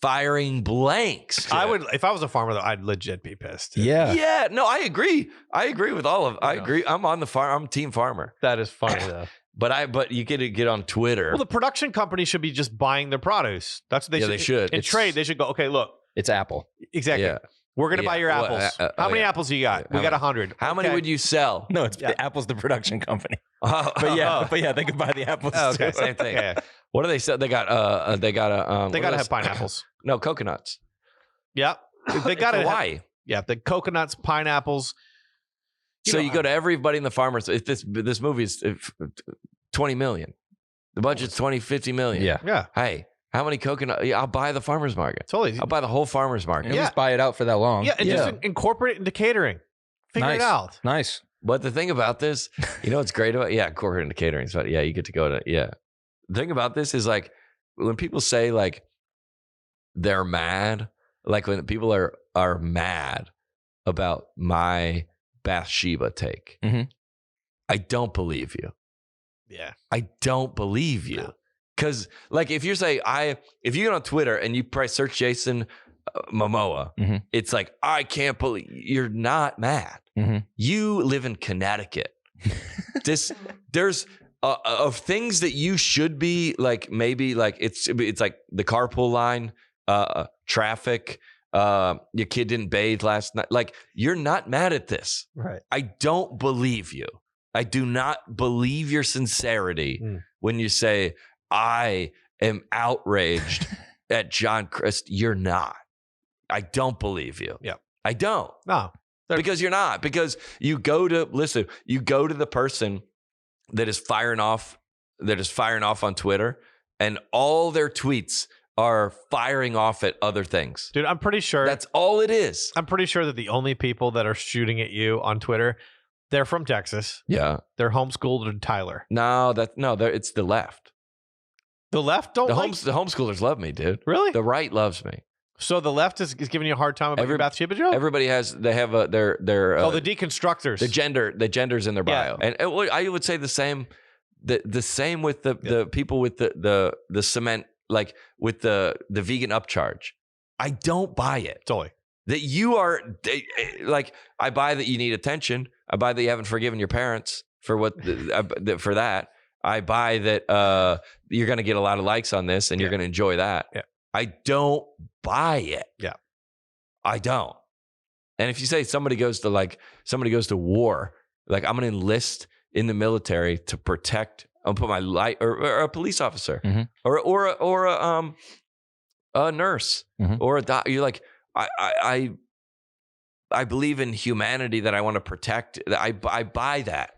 Firing blanks. I would, if I was a farmer though, I'd legit be pissed. Yeah. Yeah. No, I agree. I agree with all of. I agree. I'm on the farm. I'm team farmer. That is funny though. But you get to get on Twitter. Well, the production company should be just buying their produce. That's what they should. They should. In trade, they should go, okay, look. It's Apple. Exactly. Yeah. We're going to buy your apples. How many apples you got? We got 100. How many would you sell? No, it's Apple's the production company. But yeah, they could buy the apples. Okay, same thing. Yeah. What do they sell? They got they got to have pineapples. No, coconuts. Yeah. They got to Hawaii. Yeah, the coconuts, pineapples. So you go to everybody in the farmers. If this movie is 20 million. The budget's 50 million. Yeah. Hey, how many coconut? Yeah, I'll buy the farmer's market. Totally. I'll buy the whole farmer's market. Just buy it out for that long. Yeah, and just incorporate it into catering. Figure it out. Nice. But the thing about this, you know what's great about incorporate into catering. So you get to go to The thing about this is like when people say like they're mad, like when people are mad about my Bathsheba take, I don't believe you. Yeah. I don't believe you. No. Because, like, if you get on Twitter and you probably search Jason Momoa, it's like, I can't believe you're not mad. You live in Connecticut. There's of things that you should be like, maybe like it's like the carpool line, traffic. Your kid didn't bathe last night. Like, you're not mad at this. Right. I don't believe you. I do not believe your sincerity when you say, I am outraged at John Crist. You're not. I don't believe you. Yeah. I don't. No. Because you're not. Because you go to the person that is firing off on Twitter, and all their tweets are firing off at other things. Dude, I'm pretty sure that's all it is. I'm pretty sure that the only people that are shooting at you on Twitter, they're from Texas. Yeah. They're homeschooled in Tyler. It's the left. The left don't the homeschoolers love me, dude. Really? The right loves me. So the left is giving you a hard time about your Bathsheba joke? Everybody has their the deconstructors. The genders in their bio. Yeah. And I would say the same with the people with the cement like with the vegan upcharge. I don't buy it. Totally. That you are like, I buy that you need attention. I buy that you haven't forgiven your parents for for that. I buy that you're going to get a lot of likes on this and you're going to enjoy that. Yeah. I don't buy it. Yeah. I don't. And if you say somebody goes to war, like I'm going to enlist in the military to protect, I'll put my life, or a police officer, or a nurse, or a doctor. You're like, I believe in humanity that I want to protect. I buy that.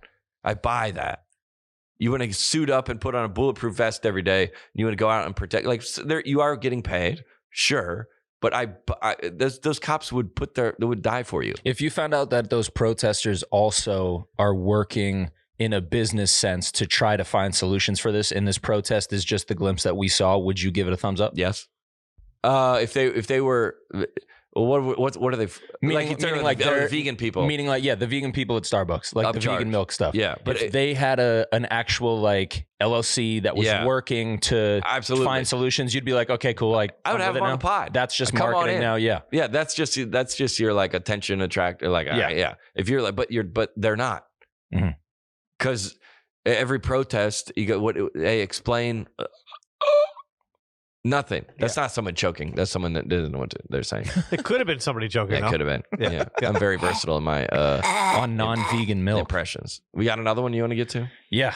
I buy that. You want to suit up and put on a bulletproof vest every day. You want to go out and protect. Like you are getting paid, sure. But those cops would would die for you. If you found out that those protesters also are working in a business sense to try to find solutions for this, and this protest is just the glimpse that we saw, would you give it a thumbs up? Yes. If they were, what are they? Meaning like they're vegan people. Meaning like the vegan people at Starbucks, like the vegan milk stuff. Yeah, but if they had an actual like LLC that was working to find solutions, you'd be like, okay, cool. Like I would have them on the pod. That's just marketing now. Yeah, yeah. That's just your like attention attractor. Like yeah. If you're like, but they're not, because every protest you go, they explain. Nothing. That's not someone choking. That's someone that doesn't know what they're saying. It could have been somebody choking. Yeah, it could have been. Yeah. I'm very versatile in my on non-vegan milk impressions. We got another one you want to get to? Yeah.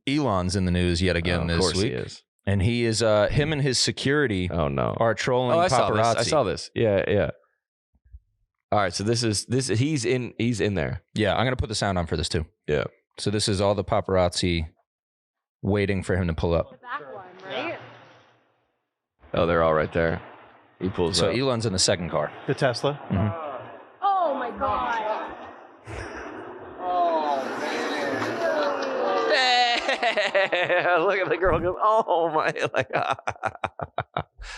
Elon's in the news yet again this week. Of course he is. And he is him and his security are trolling paparazzi. I saw this. Yeah. All right, so this is he's in there. Yeah, I'm going to put the sound on for this too. Yeah. So this is all the paparazzi waiting for him to pull up. The back one, right? Oh, they're all right there. He pulls up. So Elon's in the second car. The Tesla? Oh, my God. Oh, man. Look at the girl go, oh, my. Like,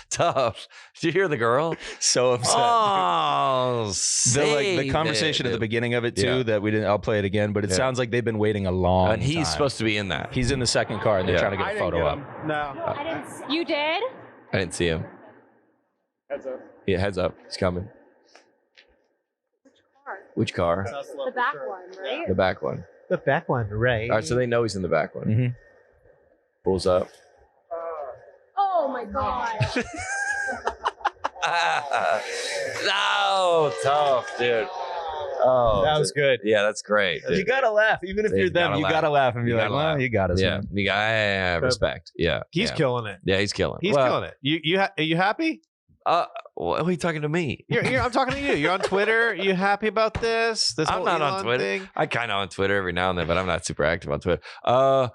tough. Did you hear the girl? So upset. Oh, the conversation at the beginning of it, too, that we didn't, I'll play it again, but it sounds like they've been waiting a long time. And he's supposed to be in that. He's in the second car, and they're trying to get a photo up. No. I didn't. You did? I didn't see him. Heads up. Yeah, heads up. He's coming. Which car? Which car? The back one, right? The back one. The back one, right? All right, so they know he's in the back one. Pulls up. Oh, my God. No, tough, dude. Oh, that was good. Yeah, that's great. Dude. You gotta laugh, even if you're them. You gotta laugh and be like, "Well, you got us." Yeah, man. Respect. Yeah, he's killing it. Yeah, he's killing. He's killing it. Are you happy? What are you talking to me? I'm talking to you. You're on Twitter. You happy about this? I'm not on Twitter. Thing? I kind of on Twitter every now and then, but I'm not super active on Twitter. Are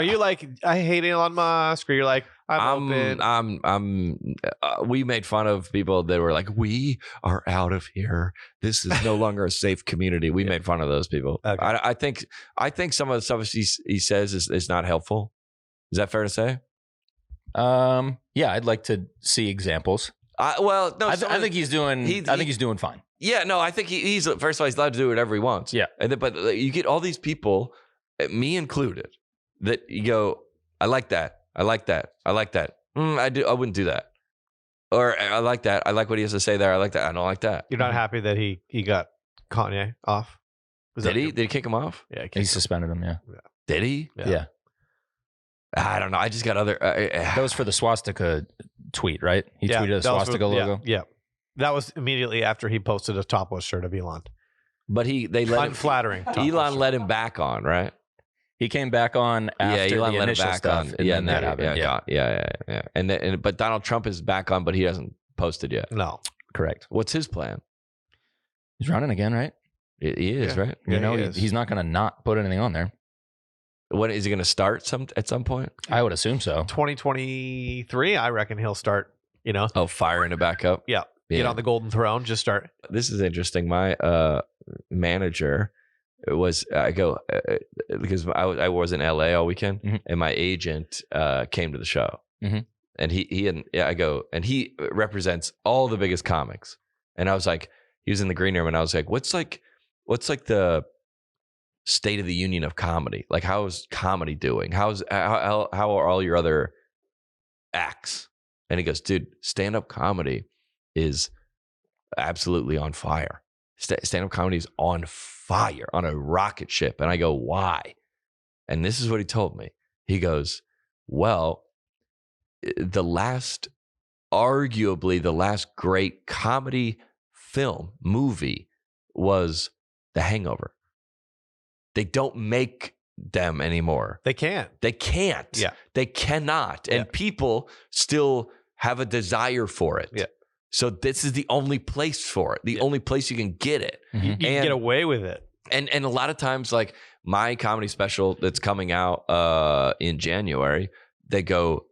you like, I hate Elon Musk, or you're like, I'm open? We made fun of people that were like, we are out of here. This is no longer a safe community. We made fun of those people. Okay. I think some of the stuff he says is not helpful. Is that fair to say? Yeah, I'd like to see examples. I think he's doing. I think he's doing fine. Yeah, no, I think he's first of all, he's allowed to do whatever he wants. Yeah, but you get all these people, me included, that you go, I like that. I like that. I like that. I wouldn't do that. Or I like that. I like what he has to say there. I like that. I don't like that. You're not happy that he got Kanye off? Did he? Did he kick him off? Yeah, he suspended him. Yeah. Did he? Yeah. I don't know. I just got other. That was for the swastika tweet, right? He tweeted a swastika logo. Yeah. That was immediately after he posted a topless shirt of Elon. But they let unflattering. Elon let him back on, right? He came back on after Elon the let initial him back stuff. on. And then that happened. Yeah. And but Donald Trump is back on, but he hasn't posted yet. No, correct. What's his plan? He's running again, right? He is, right? You know, he's not going to not put anything on there. When is he going to start? At some point? I would assume so. 2023, I reckon he'll start. You know, firing it back up. Yeah. Get on the golden throne. Just start. This is interesting. My manager was because I was in LA all weekend, and my agent came to the show, and he represents all the biggest comics, and I was like, he was in the green room, and I was like, what's like the state of the union of comedy? Like, how is comedy doing? How are all your other X. And he goes, dude, stand-up comedy is absolutely on fire. Stand-up comedy is on fire, on a rocket ship. And I go, why? And this is what he told me. He goes, well, arguably the last great comedy movie was The Hangover. They don't make them anymore. They can't. Yeah. They cannot. And people still have a desire for it. Yeah. So this is the only place for it. The only place you can get it. You can get away with it. And a lot of times, like my comedy special that's coming out in January, I go,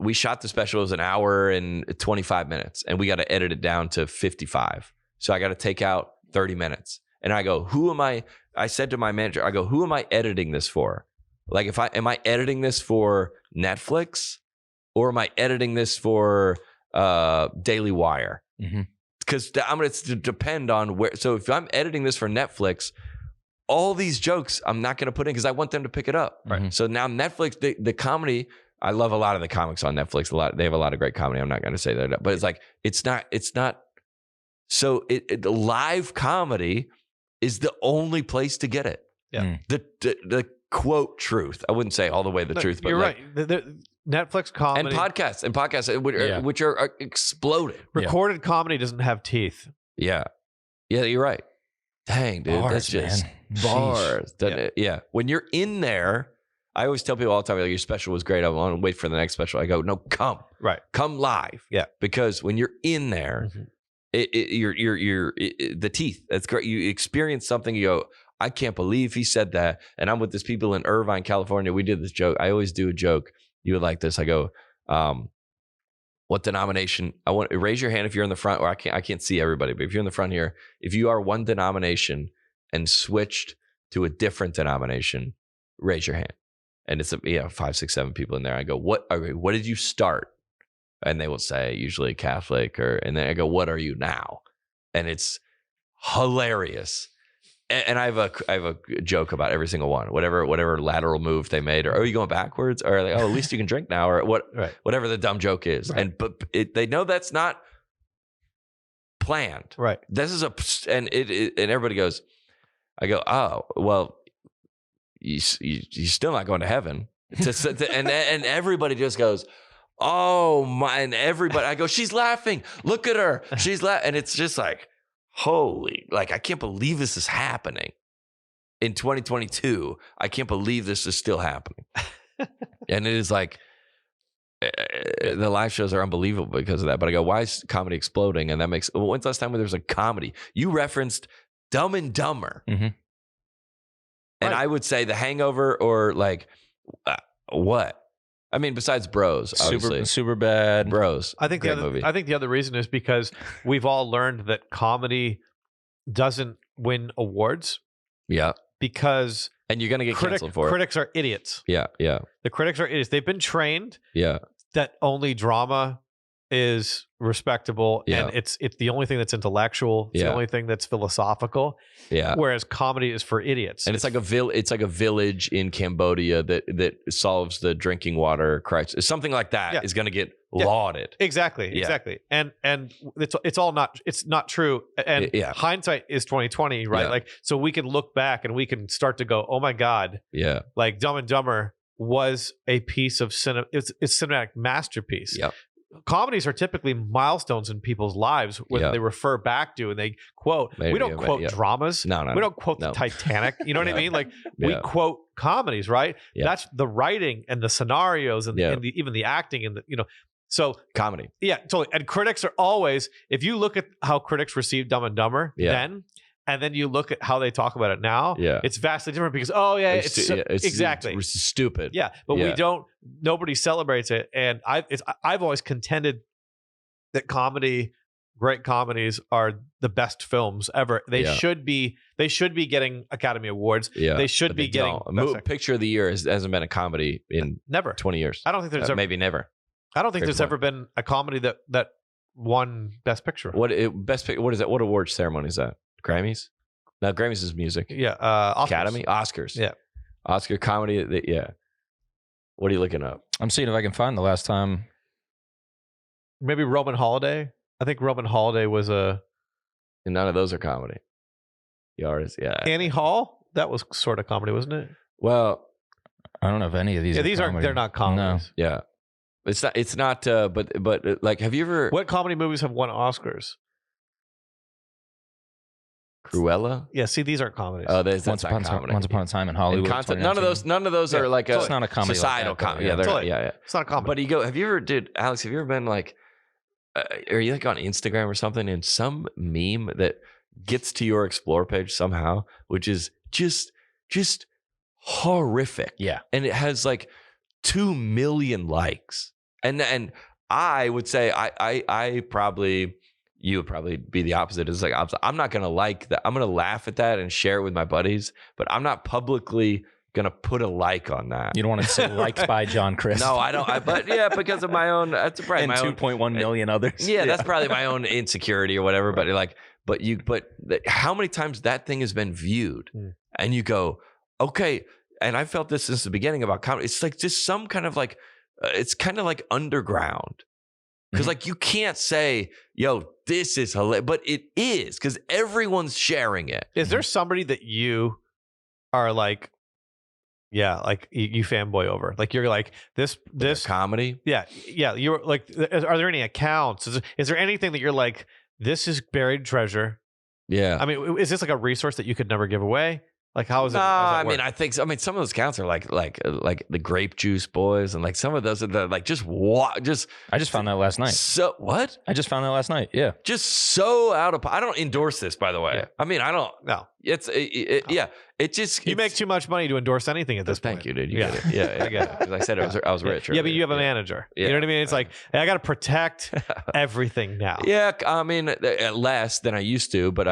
we shot the special as an hour and 25 minutes, and we got to edit it down to 55. So I got to take out 30 minutes. And I go, who am I? I said to my manager, I go, who am I editing this for? Like, am I editing this for Netflix, or am I editing this for Daily Wire? Because I'm going to depend on where. So if I'm editing this for Netflix, all these jokes I'm not going to put in because I want them to pick it up. Right. So now Netflix, the comedy. I love a lot of the comics on Netflix. They have a lot of great comedy. I'm not going to say that, but it's like it's not. So the live comedy is the only place to get it. Yeah. The quote truth. I wouldn't say all the way the truth, but you're like, right. The Netflix comedy and podcasts, which are exploding. Recorded comedy doesn't have teeth. Yeah, you're right. Dang, dude, bars, that's just man. bars. Yeah, when you're in there. I always tell people all the time, like, your special was great. I want to wait for the next special. I go, no, come live. Yeah, because when you're in there, you're the teeth. That's great. You experience something. You go, I can't believe he said that. And I'm with these people in Irvine, California. We did this joke. I always do a joke. You would like this. I go, what denomination? I want raise your hand if you're in the front, or I can't see everybody, but if you're in the front here, if you are one denomination and switched to a different denomination, raise your hand. And it's 5, 6, 7 people in there. I go, what did you start? And they will say usually Catholic, and then I go, what are you now? And it's hilarious. And I have a joke about every single one. Whatever lateral move they made, or are you going backwards? Or like, at least you can drink now, or whatever the dumb joke is. Right. But they know that's not planned. Right. This is and everybody goes. I go, oh well. You're still not going to heaven. And everybody just goes, oh my, and everybody, I go, she's laughing. Look at her. She's laughing. And it's just like, holy, like, I can't believe this is happening in 2022. I can't believe this is still happening. And it is like, the live shows are unbelievable because of that. But I go, why is comedy exploding? And that makes, when's the last time there was a comedy? You referenced Dumb and Dumber. And I would say The Hangover, or like what? I mean, besides Bros, obviously. Super Bad. Bros. I think the other reason is because we've all learned that comedy doesn't win awards. Yeah. Because and you're gonna get canceled for it. Critics are idiots. Yeah. The critics are idiots. They've been trained. Yeah. That only drama is respectable, and it's the only thing that's intellectual. It's the only thing that's philosophical. Yeah. Whereas comedy is for idiots. And it's like a village in Cambodia that solves the drinking water crisis. Something like that is going to get lauded. Exactly. And it's not true. And hindsight is 2020, right? Like, so we can look back and we can start to go, oh my God. Yeah. Like Dumb and Dumber was a piece of it's cinematic masterpiece. Yeah. Comedies are typically milestones in people's lives where they refer back to and they quote. We don't quote dramas. No. We don't quote the Titanic. You know what I mean? Like we quote comedies, right? Yeah. That's the writing and the scenarios and, even the acting and so comedy. Yeah, totally. And critics are always, if you look at how critics received Dumb and Dumber then, and then you look at how they talk about it now, it's vastly different because, exactly. It's stupid. Yeah, but nobody celebrates it. And I've always contended that great comedies are the best films ever. They should be getting Academy Awards. Yeah. They should be getting Picture of the Year hasn't been a comedy in never 20 years. I don't think there's maybe never. I don't think there's ever been a comedy that won Best Picture. What is that? What award ceremony is that? Grammys? No, Grammys is music. Yeah. Oscars. Academy? Oscars. Yeah. Oscar comedy. What are you looking up? I'm seeing if I can find the last time. Maybe Roman Holiday. I think Roman Holiday was a. And none of those are comedy. The artist, yeah. Annie Hall. That was sort of comedy, wasn't it? Well, I don't know if any of these. Yeah, these comedy. they're not comedies. No. yeah. It's not. But like, have you ever? What comedy movies have won Oscars? Cruella? Yeah, see, these aren't comedies. Oh, that's Once not Upon comedy. Once Upon a Time in Hollywood. None of those are like it's not a comedy. Societal like that, comedy. though, Yeah, It's not a comedy. But you go. Have you ever, Alex? Have you ever been like? Are you like on Instagram or something, and some meme that gets to your Explore page somehow, which is just horrific. Yeah, and it has like 2 million likes, and I would say I probably. You would probably be the opposite. It's like, I'm not going to like that. I'm going to laugh at that and share it with my buddies, but I'm not publicly going to put a like on that. you don't want to say liked by John Crist. No, I don't. But yeah, because of my own, that's right. And my 2.1 million others. Yeah, that's probably my own insecurity or whatever. Right. But how many times that thing has been viewed and you go, okay. And I felt this since the beginning about comedy. It's like just some kind of like, it's kind of like underground. Because like you can't say, yo, this is hilarious, but it is because everyone's sharing it. Is there somebody that you are like, yeah, like you fanboy over? Like you're like this comedy? Yeah. You're like, are there any accounts? Is there anything that you're like, this is buried treasure? Yeah. I mean, is this like a resource that you could never give away? Like how is it? I mean, I think some of those accounts are like the Grape Juice Boys, and like some of those are the like just I just found that last night. So what? I just found that last night. Yeah. Just so out of. I don't endorse this, by the way. Yeah. I mean, I don't. No. Yeah. It just you make too much money to endorse anything at this point. Thank you, dude. You get it. Yeah, I get it. Because I said I was rich. Yeah, but you have a manager. Yeah. You know what I mean? It's like hey, I got to protect everything now. Yeah, I mean less than I used to, but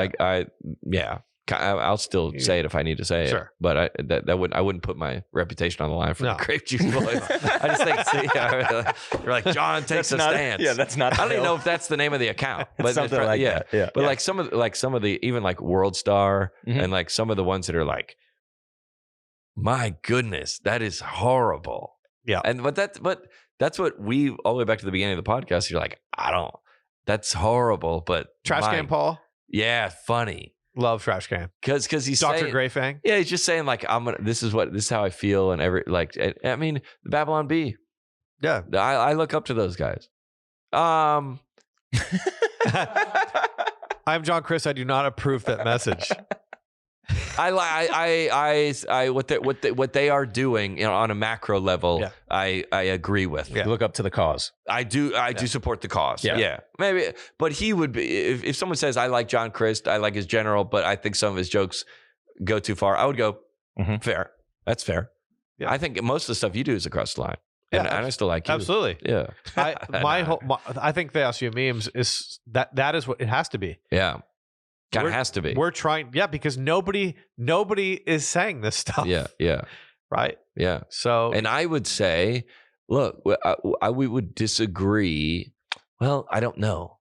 I'll still say it if I need to say it. But I wouldn't put my reputation on the line for the Grape Juice Boys. I just think you're like John takes a stance. Yeah, that's not. I don't even know if that's the name of the account, but something like that. Yeah. But like some of the even like World Star and like some of the ones that are like, my goodness, that is horrible. Yeah, and but that's what we all the way back to the beginning of the podcast. You're like, that's horrible. But Trash Can Paul. Yeah, funny. Love Trash Can because he's Dr. Greyfang. Yeah, he's just saying like this is how I feel and I mean the Babylon Bee. Yeah, I look up to those guys. I'm John Crist. I do not approve that message. What they are doing on a macro level. Yeah. I agree with. Yeah. Look up to the cause. I do support the cause. Yeah. Maybe, but he would be if someone says I like John Crist, I like his general, but I think some of his jokes go too far. I would go fair. That's fair. Yeah. I think most of the stuff you do is across the line. And I still like you. Absolutely. Yeah. I think the SU memes is that is what it has to be. Yeah. Kind of has to be. We're trying, because nobody is saying this stuff. Yeah. Right? Yeah. So, and I would say, look, we would disagree. Well, I don't know.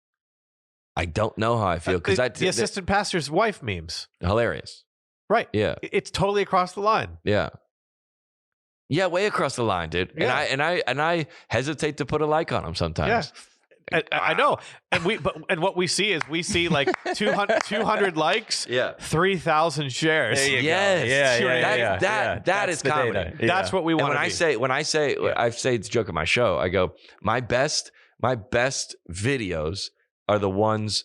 I don't know how I feel because the assistant pastor's wife memes. Hilarious. Right. Yeah. It's totally across the line. Yeah. Yeah, way across the line, dude. Yeah. And I hesitate to put a like on them sometimes. Yeah. I know, and what we see is like 200 likes, 3,000 shares. Yes, that is comedy. Yeah. That's what we want. When I say it's a joke at my show. I go, my best videos are the ones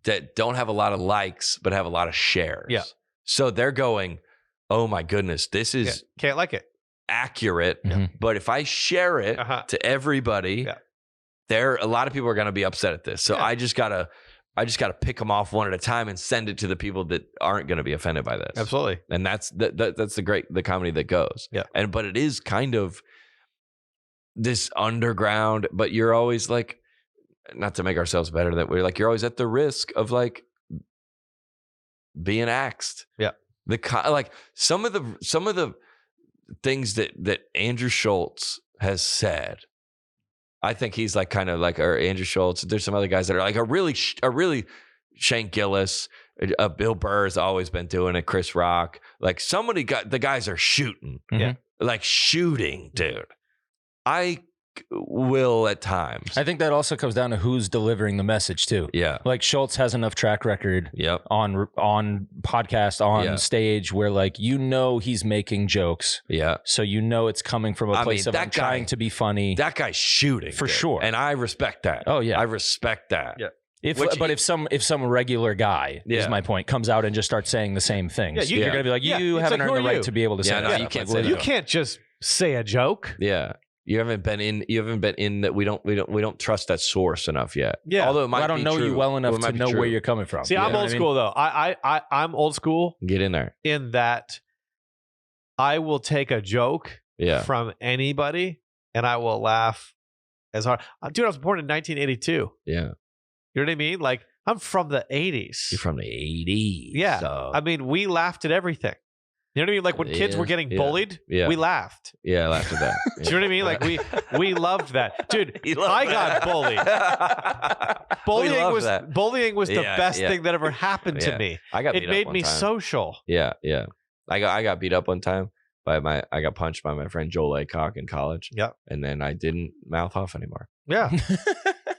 that don't have a lot of likes but have a lot of shares. Yeah. So they're going, oh my goodness, this is can't like it accurate. But if I share it to everybody. Yeah. A lot of people are going to be upset at this. So I just gotta pick them off one at a time and send it to the people that aren't going to be offended by this. Absolutely. And that's the comedy that goes. Yeah. But it is kind of this underground, but you're always like, not to make ourselves better, that we're like, you're always at the risk of like being axed. Yeah. Some of the things that Andrew Schultz has said, I think he's like kind of like our Andrew Schultz. There's some other guys that are like a really Shane Gillis, Bill Burr has always been doing it. Chris Rock, like the guys are shooting. Yeah. like shooting, dude. I will at times. I think that also comes down to who's delivering the message too. Yeah. Like Schultz has enough track record on podcast, on stage where like, he's making jokes. Yeah. So it's coming from a place of trying to be funny. That guy's shooting. For sure. And I respect that. Oh yeah. I respect that. Yeah. If some regular guy is my point comes out and just starts saying the same things, you're gonna be like, you haven't earned the right to be able to say that. You can't say that. You can't just say a joke. Yeah. You haven't been in that. We don't trust that source enough yet. Yeah. Although it might I don't know you well enough to know where you're coming from. See, I'm old school though. I'm old school. Get in there. In that I will take a joke from anybody and I will laugh as hard. Dude, I was born in 1982. Yeah. You know what I mean? Like, I'm from the 80s. You're from the 80s. Yeah. So. I mean, we laughed at everything. You know what I mean? Like when kids were getting bullied, we laughed. Yeah, I laughed at that. Do you know what I mean? Like we loved that. Dude, I got bullied. Bullying was the best thing that ever happened to me. It made me social. Yeah, yeah. I got beat up one time by I got punched by my friend Joel Laycock in college. Yep. And then I didn't mouth off anymore. Yeah.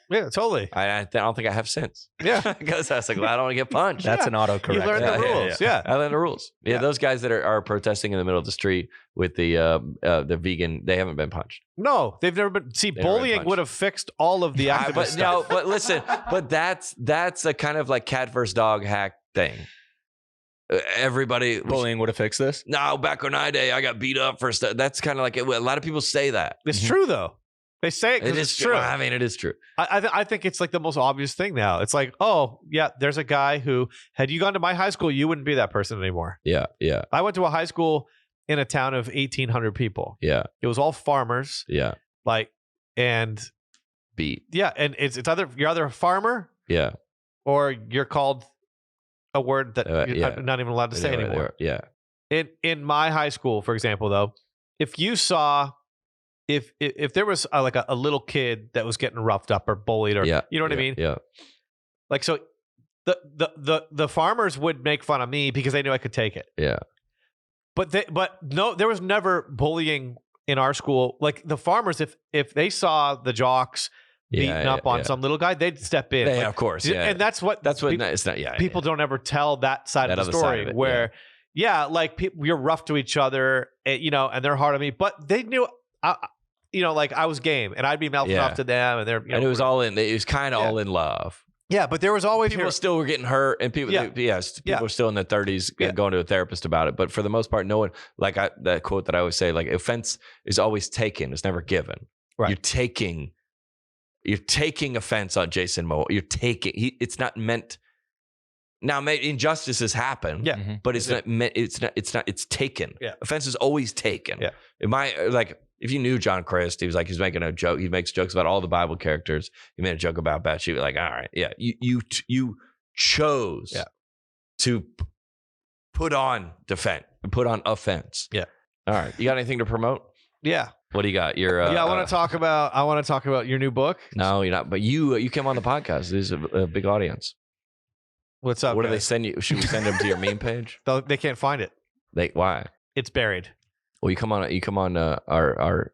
Yeah, totally. I don't think I have since. Yeah. Because I was like, well, I don't want to get punched. That's an autocorrect. You learned the rules. Yeah. I learned the rules. Yeah. Those guys that are protesting in the middle of the street with the vegan, they haven't been punched. No, they've never been. See, bullying would have fixed all of the activist stuff. No, but listen, but that's a kind of like cat versus dog hack thing. Everybody bullying would have fixed this. No, back on I got beat up for stuff. That's kind of like a lot of people say that. It's true though. They say it because it's true. I mean, it is true. I think it's like the most obvious thing now. It's like, oh, yeah, there's a guy who, had you gone to my high school, you wouldn't be that person anymore. Yeah, yeah. I went to a high school in a town of 1,800 people. Yeah. It was all farmers. Yeah. And beat. Yeah, and it's either you're either a farmer. Yeah. Or you're called a word that you're not even allowed to say anymore. Yeah. In my high school, for example, though, if you saw... If there was like a little kid that was getting roughed up or bullied or you know what I mean? Yeah. Like, so the farmers would make fun of me because they knew I could take it. Yeah. But no, there was never bullying in our school. Like the farmers, if they saw the jocks beating up on some little guy, they'd step in. Yeah, of course. Yeah. And that's what it's not. Yeah. People don't ever tell that side of the story where you're rough to each other, and they're hard on me, but they knew I was game and I'd be mouthing off to them and they're, and it was all in, it was kind of all in love. Yeah. But there was always people still were getting hurt and people, people were still in their 30s going to a therapist about it. But for the most part, no one, like that quote that I always say, like offense is always taken. It's never given. Right. You're taking offense on Jason Moore. It's not meant. Now, injustices happen, but it's not meant. It's taken. Yeah. Offense is always taken. Yeah. If you knew John Crist, he's making a joke. He makes jokes about all the Bible characters. He made a joke about Bathsheba. Like, all right, yeah, you chose to put on offense. Yeah. All right. You got anything to promote? Yeah. What do you got? I want to talk about your new book. No, you're not. But you came on the podcast. There's a big audience. What's up? What do they send you? Should we send them to your meme page? They can't find it. Why? It's buried. Well, you come on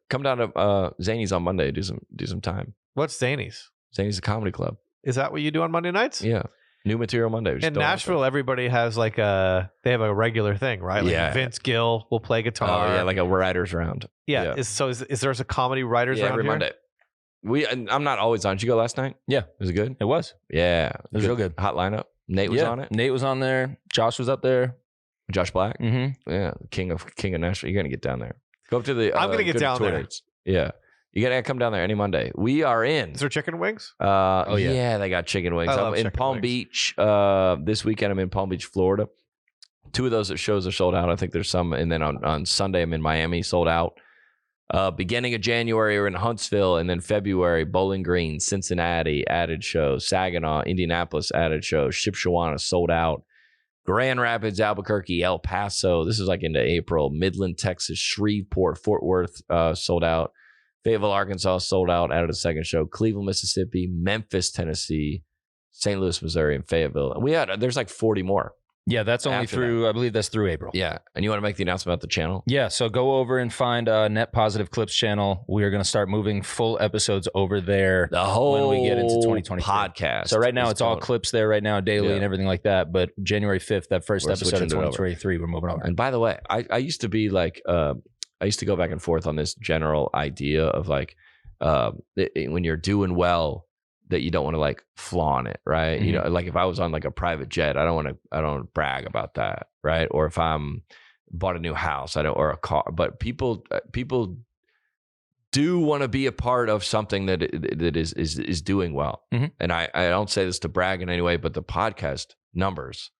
come down to Zany's on Monday. Do some time. What's Zany's? Zany's a comedy club. Is that what you do on Monday nights? Yeah. New material Monday. In Nashville, everybody has they have a regular thing, right? Like Vince Gill will play guitar. Oh yeah, like a writers round. Yeah. Is there a comedy writers round every here? Monday? I'm not always on. Did you go last night? Yeah. Was it good? It was. Yeah. It was real good. Hot lineup. Nate was on it. Nate was on there. Josh was up there. Josh Black. Mm-hmm. Yeah. King of Nashville. You're gonna get down there. Go up to the. I'm gonna get down there. Yeah. You gotta come down there any Monday. We are in. Is there chicken wings? Yeah, they got chicken wings. I'm in Palm Beach. This weekend I'm in Palm Beach, Florida. 2 of those shows are sold out. I think there's some, and then on Sunday I'm in Miami, sold out. Beginning of January we're in Huntsville, and then February Bowling Green, Cincinnati, added show. Saginaw, Indianapolis, added show. Shipshewana, sold out. Grand Rapids, Albuquerque, El Paso. This is like into April. Midland, Texas, Shreveport, Fort Worth, sold out. Fayetteville, Arkansas, sold out. Added a second show. Cleveland, Mississippi, Memphis, Tennessee, St. Louis, Missouri, and Fayetteville. And there's like 40 more. Yeah, that's only through, I believe that's through April. Yeah. And you want to make the announcement about the channel? Yeah, so go over and find Net Positive Clips channel. We are going to start moving full episodes over there the whole when we get into 2023. Podcast. So right now it's all clips there right now, daily and everything like that. But January 5th, that first episode of 2023, we're moving over. And by the way, I used to be like, I used to go back and forth on this general idea of like, when you're doing well, that you don't want to like flaunt it, right? You know, like if I was on like a private jet, I don't want to brag about that, right? Or if I'm bought a new house, or a car. But people do want to be a part of something that is doing well. And I don't say this to brag in any way, but the podcast numbers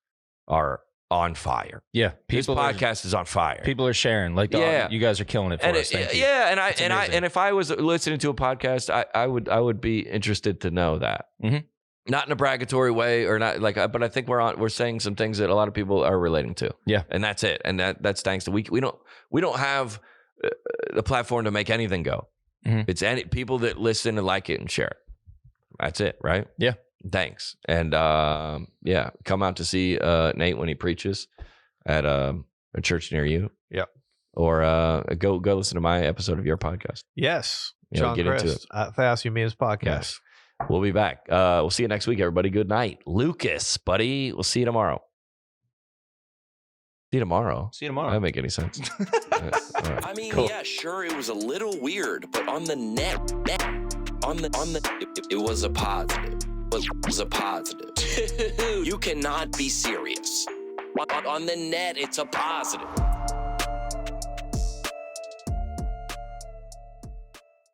are on fire. Yeah, this podcast is on fire. People are sharing. Like, you guys are killing it for us. Thank you. Yeah, and if I was listening to a podcast, I would be interested to know that. Not in a bragatory way, or not like, but I think we're saying some things that a lot of people are relating to. Yeah, and that's it. And that's thanks to we don't have the platform to make anything go. It's any people that listen and like it and share it. That's it, right? Yeah. Thanks. And come out to see Nate when he preaches at a church near you. Yep. Or go listen to my episode of your podcast. Yes. John Crist at Fast Means Podcast. Yes. We'll be back. We'll see you next week, everybody. Good night. Lucas, buddy. We'll see you tomorrow. See you tomorrow. See you tomorrow. That doesn't make any sense. Right. I mean, yeah, sure, it was a little weird, but on the net, it was a positive. It was a positive. You cannot be serious. On the net, it's a positive.